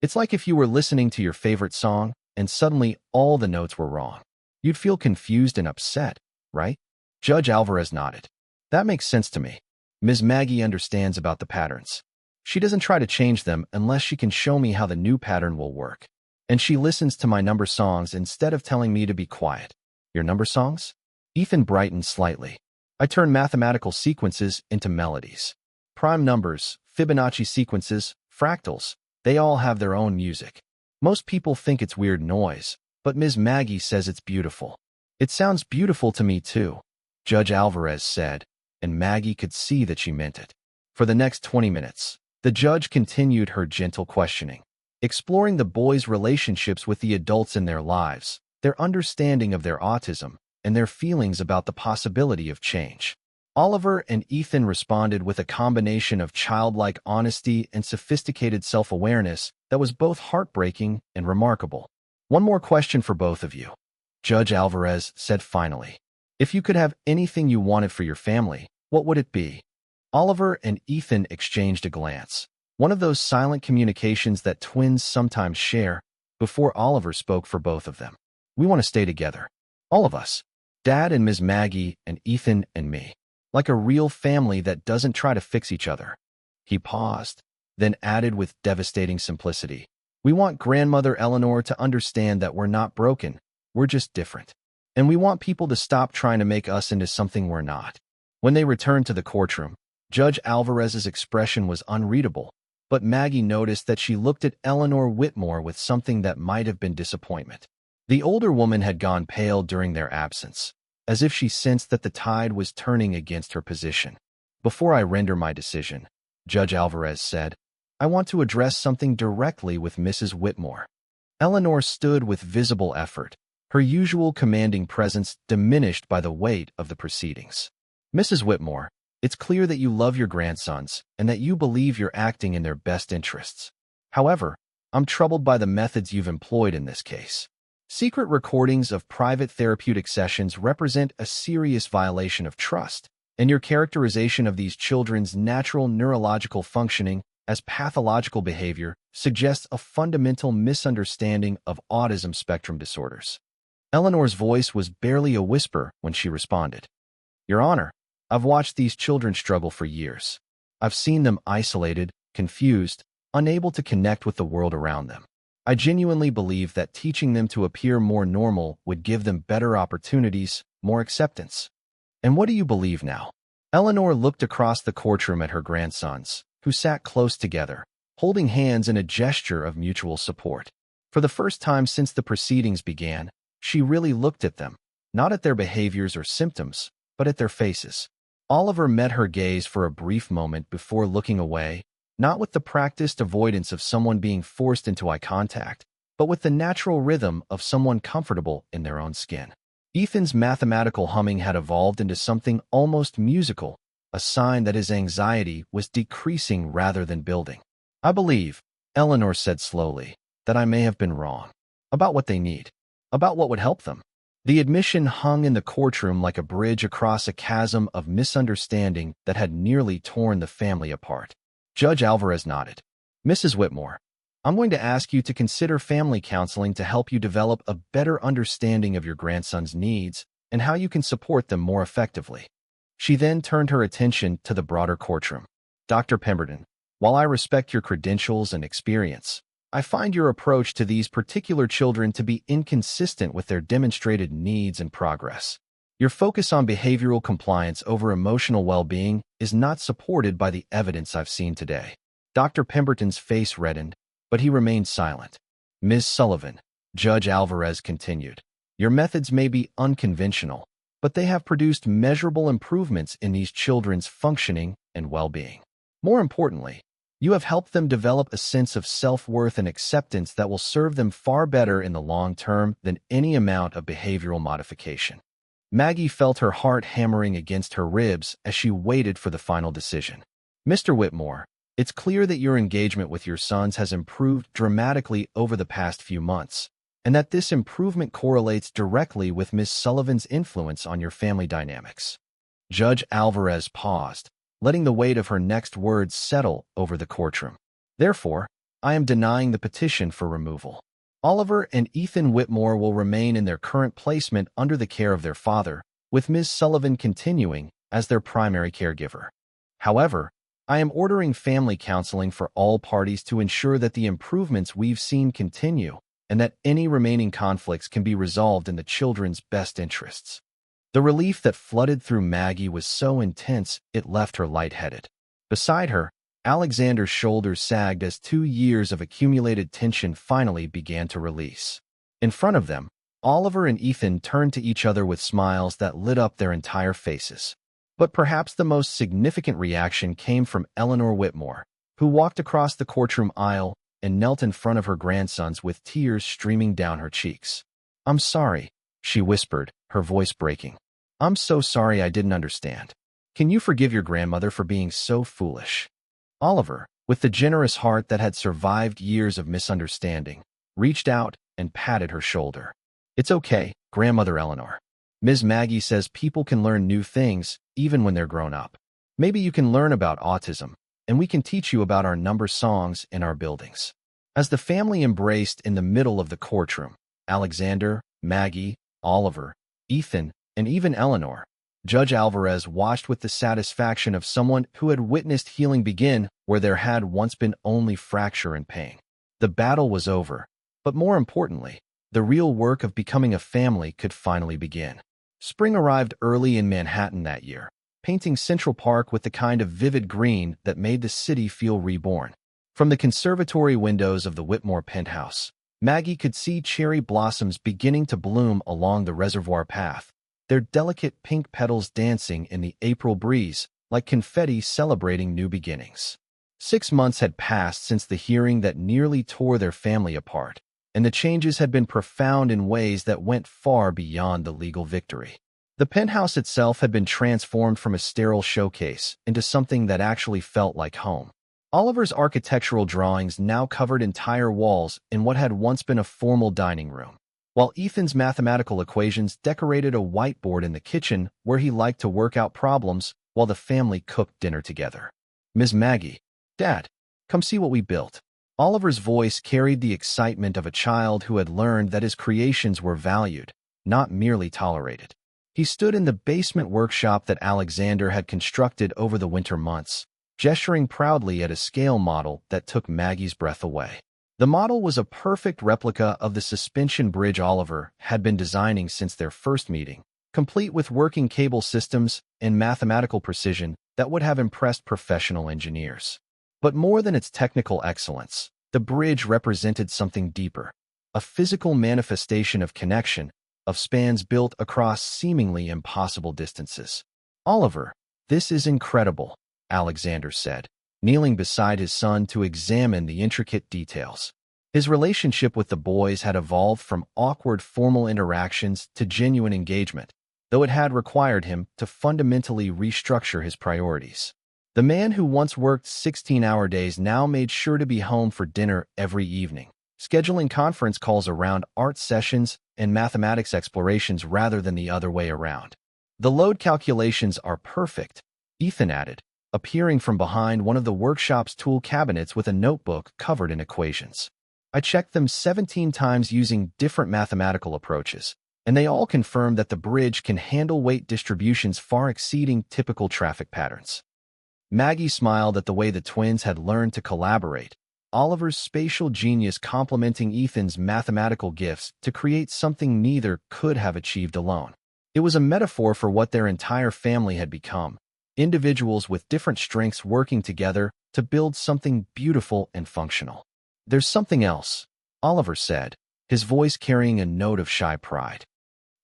It's like if you were listening to your favorite song and suddenly all the notes were wrong. You'd feel confused and upset, right? Judge Alvarez nodded. That makes sense to me. Ms. Maggie understands about the patterns. She doesn't try to change them unless she can show me how the new pattern will work. And she listens to my number songs instead of telling me to be quiet. Your number songs? Ethan brightened slightly. I turn mathematical sequences into melodies. Prime numbers, Fibonacci sequences, fractals, they all have their own music. Most people think it's weird noise, but Ms. Maggie says it's beautiful. It sounds beautiful to me too, Judge Alvarez said, and Maggie could see that she meant it. For the next 20 minutes, the judge continued her gentle questioning, exploring the boys' relationships with the adults in their lives, their understanding of their autism, and their feelings about the possibility of change. Oliver and Ethan responded with a combination of childlike honesty and sophisticated self-awareness that was both heartbreaking and remarkable. One more question for both of you, Judge Alvarez said finally. If you could have anything you wanted for your family, what would it be? Oliver and Ethan exchanged a glance, one of those silent communications that twins sometimes share, before Oliver spoke for both of them. We want to stay together. All of us. Dad and Ms. Maggie and Ethan and me. Like a real family that doesn't try to fix each other. He paused, then added with devastating simplicity. We want Grandmother Eleanor to understand that we're not broken, we're just different. And we want people to stop trying to make us into something we're not. When they returned to the courtroom, Judge Alvarez's expression was unreadable, but Maggie noticed that she looked at Eleanor Whitmore with something that might have been disappointment. The older woman had gone pale during their absence, as if she sensed that the tide was turning against her position. Before I render my decision, Judge Alvarez said, I want to address something directly with Mrs. Whitmore. Eleanor stood with visible effort, her usual commanding presence diminished by the weight of the proceedings. Mrs. Whitmore, it's clear that you love your grandsons and that you believe you're acting in their best interests. However, I'm troubled by the methods you've employed in this case. Secret recordings of private therapeutic sessions represent a serious violation of trust, and your characterization of these children's natural neurological functioning as pathological behavior suggests a fundamental misunderstanding of autism spectrum disorders. Eleanor's voice was barely a whisper when she responded. Your Honor, I've watched these children struggle for years. I've seen them isolated, confused, unable to connect with the world around them. I genuinely believe that teaching them to appear more normal would give them better opportunities, more acceptance. And what do you believe now? Eleanor looked across the courtroom at her grandsons, who sat close together, holding hands in a gesture of mutual support. For the first time since the proceedings began, she really looked at them, not at their behaviors or symptoms, but at their faces. Oliver met her gaze for a brief moment before looking away, not with the practiced avoidance of someone being forced into eye contact, but with the natural rhythm of someone comfortable in their own skin. Ethan's mathematical humming had evolved into something almost musical, a sign that his anxiety was decreasing rather than building. I believe, Eleanor said slowly, that I may have been wrong. About what they need. About what would help them. The admission hung in the courtroom like a bridge across a chasm of misunderstanding that had nearly torn the family apart. Judge Alvarez nodded. Mrs. Whitmore, I'm going to ask you to consider family counseling to help you develop a better understanding of your grandson's needs and how you can support them more effectively. She then turned her attention to the broader courtroom. Dr. Pemberton, while I respect your credentials and experience, I find your approach to these particular children to be inconsistent with their demonstrated needs and progress. Your focus on behavioral compliance over emotional well-being is not supported by the evidence I've seen today." Dr. Pemberton's face reddened, but he remained silent. "Ms. Sullivan," Judge Alvarez continued, "your methods may be unconventional, but they have produced measurable improvements in these children's functioning and well-being. More importantly, you have helped them develop a sense of self-worth and acceptance that will serve them far better in the long term than any amount of behavioral modification." Maggie felt her heart hammering against her ribs as she waited for the final decision. "Mr. Whitmore, it's clear that your engagement with your sons has improved dramatically over the past few months, and that this improvement correlates directly with Ms. Sullivan's influence on your family dynamics." Judge Alvarez paused, letting the weight of her next words settle over the courtroom. "Therefore, I am denying the petition for removal. Oliver and Ethan Whitmore will remain in their current placement under the care of their father, with Ms. Sullivan continuing as their primary caregiver. However, I am ordering family counseling for all parties to ensure that the improvements we've seen continue and that any remaining conflicts can be resolved in the children's best interests." The relief that flooded through Maggie was so intense it left her lightheaded. Beside her, Alexander's shoulders sagged as 2 years of accumulated tension finally began to release. In front of them, Oliver and Ethan turned to each other with smiles that lit up their entire faces. But perhaps the most significant reaction came from Eleanor Whitmore, who walked across the courtroom aisle and knelt in front of her grandsons with tears streaming down her cheeks. "I'm sorry," she whispered, her voice breaking. "I'm so sorry I didn't understand. Can you forgive your grandmother for being so foolish?" Oliver, with the generous heart that had survived years of misunderstanding, reached out and patted her shoulder. "It's okay, Grandmother Eleanor. Ms. Maggie says people can learn new things even when they're grown up. Maybe you can learn about autism, and we can teach you about our number songs in our buildings." As the family embraced in the middle of the courtroom, Alexander, Maggie, Oliver, Ethan, and even Eleanor, Judge Alvarez watched with the satisfaction of someone who had witnessed healing begin where there had once been only fracture and pain. The battle was over, but more importantly, the real work of becoming a family could finally begin. Spring arrived early in Manhattan that year, painting Central Park with the kind of vivid green that made the city feel reborn. From the conservatory windows of the Whitmore penthouse, Maggie could see cherry blossoms beginning to bloom along the reservoir path, their delicate pink petals dancing in the April breeze like confetti celebrating new beginnings. 6 months had passed since the hearing that nearly tore their family apart, and the changes had been profound in ways that went far beyond the legal victory. The penthouse itself had been transformed from a sterile showcase into something that actually felt like home. Oliver's architectural drawings now covered entire walls in what had once been a formal dining room, while Ethan's mathematical equations decorated a whiteboard in the kitchen where he liked to work out problems while the family cooked dinner together. "Ms. Maggie, Dad, come see what we built." Oliver's voice carried the excitement of a child who had learned that his creations were valued, not merely tolerated. He stood in the basement workshop that Alexander had constructed over the winter months, gesturing proudly at a scale model that took Maggie's breath away. The model was a perfect replica of the suspension bridge Oliver had been designing since their first meeting, complete with working cable systems and mathematical precision that would have impressed professional engineers. But more than its technical excellence, the bridge represented something deeper, a physical manifestation of connection, of spans built across seemingly impossible distances. "Oliver, this is incredible," Alexander said, kneeling beside his son to examine the intricate details. His relationship with the boys had evolved from awkward formal interactions to genuine engagement, though it had required him to fundamentally restructure his priorities. The man who once worked 16-hour days now made sure to be home for dinner every evening, scheduling conference calls around art sessions and mathematics explorations rather than the other way around. "The load calculations are perfect," Ethan added, appearing from behind one of the workshop's tool cabinets with a notebook covered in equations. "I checked them 17 times using different mathematical approaches, and they all confirm that the bridge can handle weight distributions far exceeding typical traffic patterns." Maggie smiled at the way the twins had learned to collaborate, Oliver's spatial genius complementing Ethan's mathematical gifts to create something neither could have achieved alone. It was a metaphor for what their entire family had become, individuals with different strengths working together to build something beautiful and functional. "There's something else," Oliver said, his voice carrying a note of shy pride.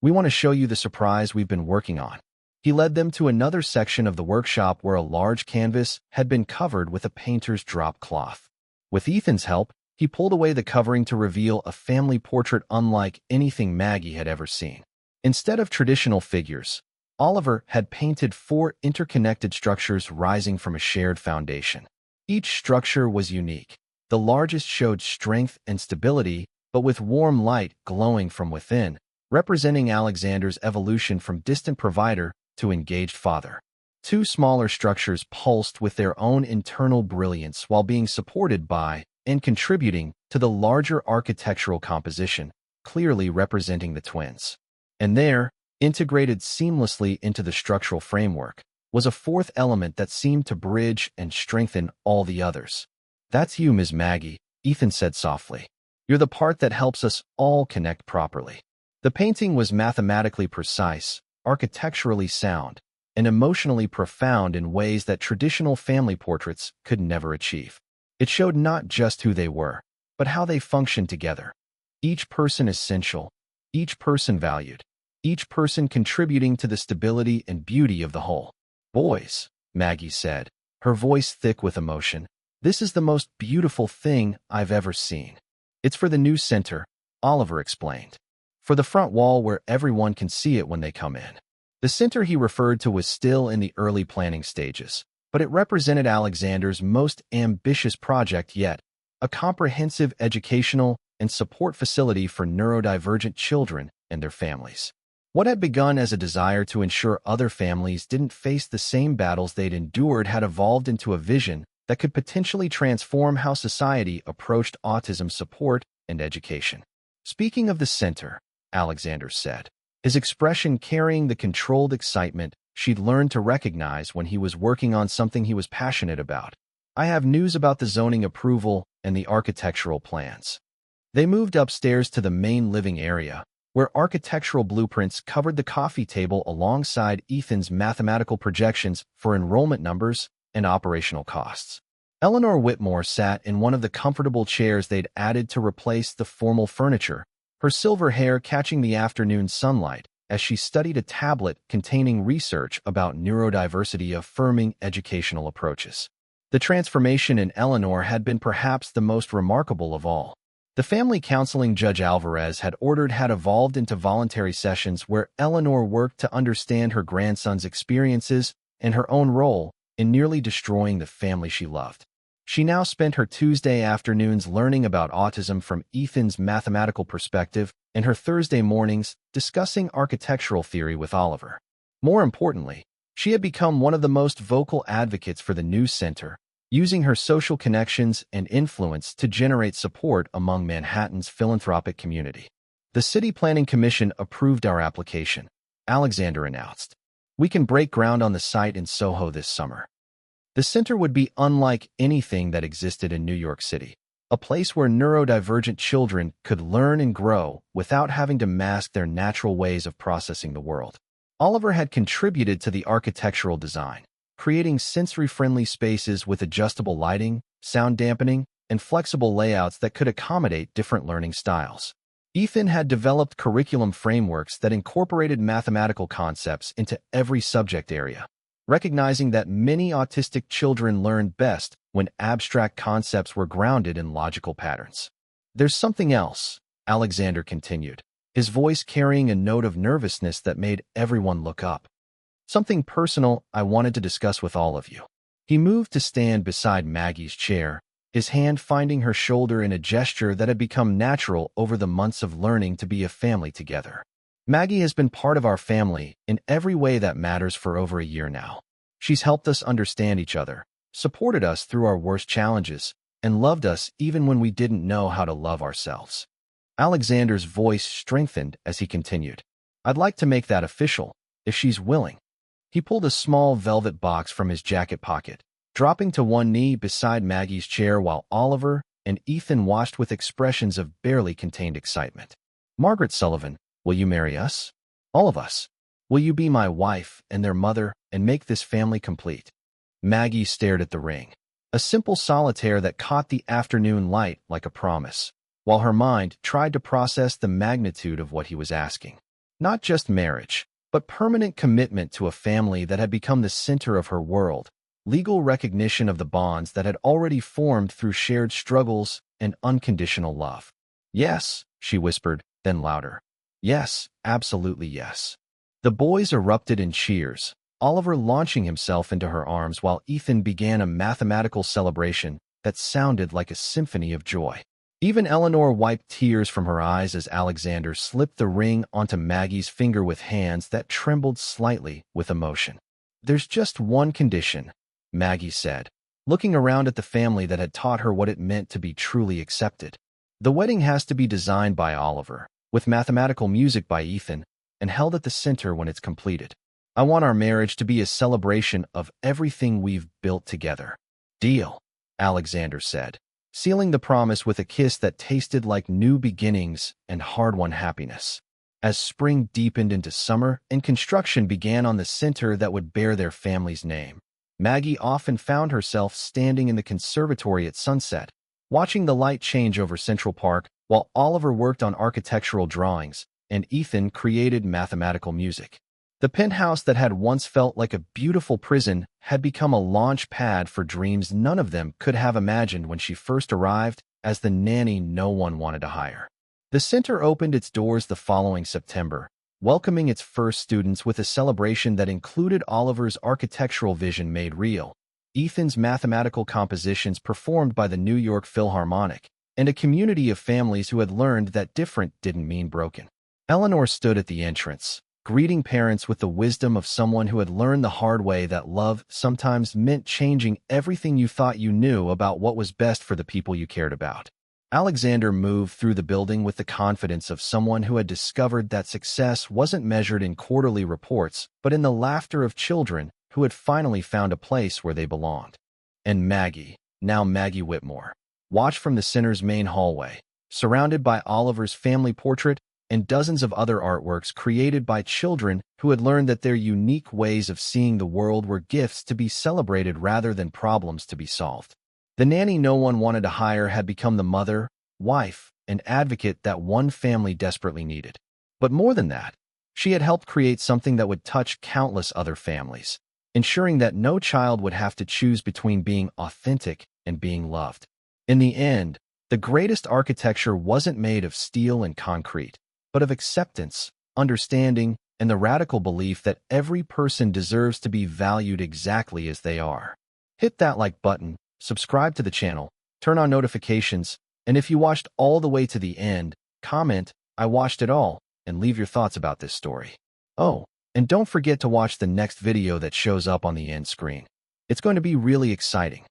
"We want to show you the surprise we've been working on." He led them to another section of the workshop where a large canvas had been covered with a painter's drop cloth. With Ethan's help, he pulled away the covering to reveal a family portrait unlike anything Maggie had ever seen. Instead of traditional figures, Oliver had painted 4 interconnected structures rising from a shared foundation. Each structure was unique. The largest showed strength and stability, but with warm light glowing from within, representing Alexander's evolution from distant provider to engaged father. 2 smaller structures pulsed with their own internal brilliance while being supported by and contributing to the larger architectural composition, clearly representing the twins. And there, integrated seamlessly into the structural framework, was a 4th element that seemed to bridge and strengthen all the others. "That's you, Ms. Maggie," Ethan said softly. "You're the part that helps us all connect properly." The painting was mathematically precise, architecturally sound, and emotionally profound in ways that traditional family portraits could never achieve. It showed not just who they were, but how they functioned together. Each person essential, each person valued, each person contributing to the stability and beauty of the whole. "Boys," Maggie said, her voice thick with emotion, "this is the most beautiful thing I've ever seen. It's for the new center," Oliver explained. "For the front wall where everyone can see it when they come in." The center he referred to was still in the early planning stages, but it represented Alexander's most ambitious project yet, a comprehensive educational and support facility for neurodivergent children and their families. What had begun as a desire to ensure other families didn't face the same battles they'd endured had evolved into a vision that could potentially transform how society approached autism support and education. "Speaking of the center," Alexander said, his expression carrying the controlled excitement she'd learned to recognize when he was working on something he was passionate about, "I have news about the zoning approval and the architectural plans." They moved upstairs to the main living area, where architectural blueprints covered the coffee table alongside Ethan's mathematical projections for enrollment numbers and operational costs. Eleanor Whitmore sat in one of the comfortable chairs they'd added to replace the formal furniture, her silver hair catching the afternoon sunlight as she studied a tablet containing research about neurodiversity affirming educational approaches. The transformation in Eleanor had been perhaps the most remarkable of all. The family counseling Judge Alvarez had ordered had evolved into voluntary sessions where Eleanor worked to understand her grandson's experiences and her own role in nearly destroying the family she loved. She now spent her Tuesday afternoons learning about autism from Ethan's mathematical perspective and her Thursday mornings discussing architectural theory with Oliver. More importantly, she had become one of the most vocal advocates for the new center, using her social connections and influence to generate support among Manhattan's philanthropic community. "The City Planning Commission approved our application," Alexander announced. "We can break ground on the site in Soho this summer." The center would be unlike anything that existed in New York City, a place where neurodivergent children could learn and grow without having to mask their natural ways of processing the world. Oliver had contributed to the architectural design, creating sensory-friendly spaces with adjustable lighting, sound dampening, and flexible layouts that could accommodate different learning styles. Ethan had developed curriculum frameworks that incorporated mathematical concepts into every subject area, recognizing that many autistic children learned best when abstract concepts were grounded in logical patterns. "There's something else," Alexander continued, his voice carrying a note of nervousness that made everyone look up. "Something personal I wanted to discuss with all of you." He moved to stand beside Maggie's chair, his hand finding her shoulder in a gesture that had become natural over the months of learning to be a family together. "Maggie has been part of our family in every way that matters for over a year now. She's helped us understand each other, supported us through our worst challenges, and loved us even when we didn't know how to love ourselves." Alexander's voice strengthened as he continued. "I'd like to make that official, if she's willing." He pulled a small velvet box from his jacket pocket, dropping to one knee beside Maggie's chair while Oliver, and Ethan watched with expressions of barely contained excitement. "Margaret Sullivan, will you marry us? All of us. Will you be my wife and their mother and make this family complete?" Maggie stared at the ring, a simple solitaire that caught the afternoon light like a promise, while her mind tried to process the magnitude of what he was asking. Not just marriage, but permanent commitment to a family that had become the center of her world, legal recognition of the bonds that had already formed through shared struggles and unconditional love. "Yes," she whispered, then louder. "Yes, absolutely yes." The boys erupted in cheers, Oliver launching himself into her arms while Ethan began a mathematical celebration that sounded like a symphony of joy. Even Eleanor wiped tears from her eyes as Alexander slipped the ring onto Maggie's finger with hands that trembled slightly with emotion. "There's just one condition," Maggie said, looking around at the family that had taught her what it meant to be truly accepted. "The wedding has to be designed by Oliver, with mathematical music by Ethan, and held at the center when it's completed. I want our marriage to be a celebration of everything we've built together." "Deal," Alexander said, sealing the promise with a kiss that tasted like new beginnings and hard-won happiness. As spring deepened into summer and construction began on the center that would bear their family's name, Maggie often found herself standing in the conservatory at sunset, watching the light change over Central Park while Oliver worked on architectural drawings and Ethan created mathematical music. The penthouse that had once felt like a beautiful prison had become a launch pad for dreams none of them could have imagined when she first arrived as the nanny no one wanted to hire. The center opened its doors the following September, welcoming its first students with a celebration that included Oliver's architectural vision made real, Ethan's mathematical compositions performed by the New York Philharmonic, and a community of families who had learned that different didn't mean broken. Eleanor stood at the entrance, greeting parents with the wisdom of someone who had learned the hard way that love sometimes meant changing everything you thought you knew about what was best for the people you cared about. Alexander moved through the building with the confidence of someone who had discovered that success wasn't measured in quarterly reports, but in the laughter of children who had finally found a place where they belonged. And Maggie, now Maggie Whitmore, watched from the center's main hallway, surrounded by Oliver's family portrait and dozens of other artworks created by children who had learned that their unique ways of seeing the world were gifts to be celebrated rather than problems to be solved. The nanny no one wanted to hire had become the mother, wife, and advocate that one family desperately needed. But more than that, she had helped create something that would touch countless other families, ensuring that no child would have to choose between being authentic and being loved. In the end, the greatest architecture wasn't made of steel and concrete, but of acceptance, understanding, and the radical belief that every person deserves to be valued exactly as they are. Hit that like button, subscribe to the channel, turn on notifications, and if you watched all the way to the end, comment, "I watched it all," and leave your thoughts about this story. Oh, and don't forget to watch the next video that shows up on the end screen. It's going to be really exciting.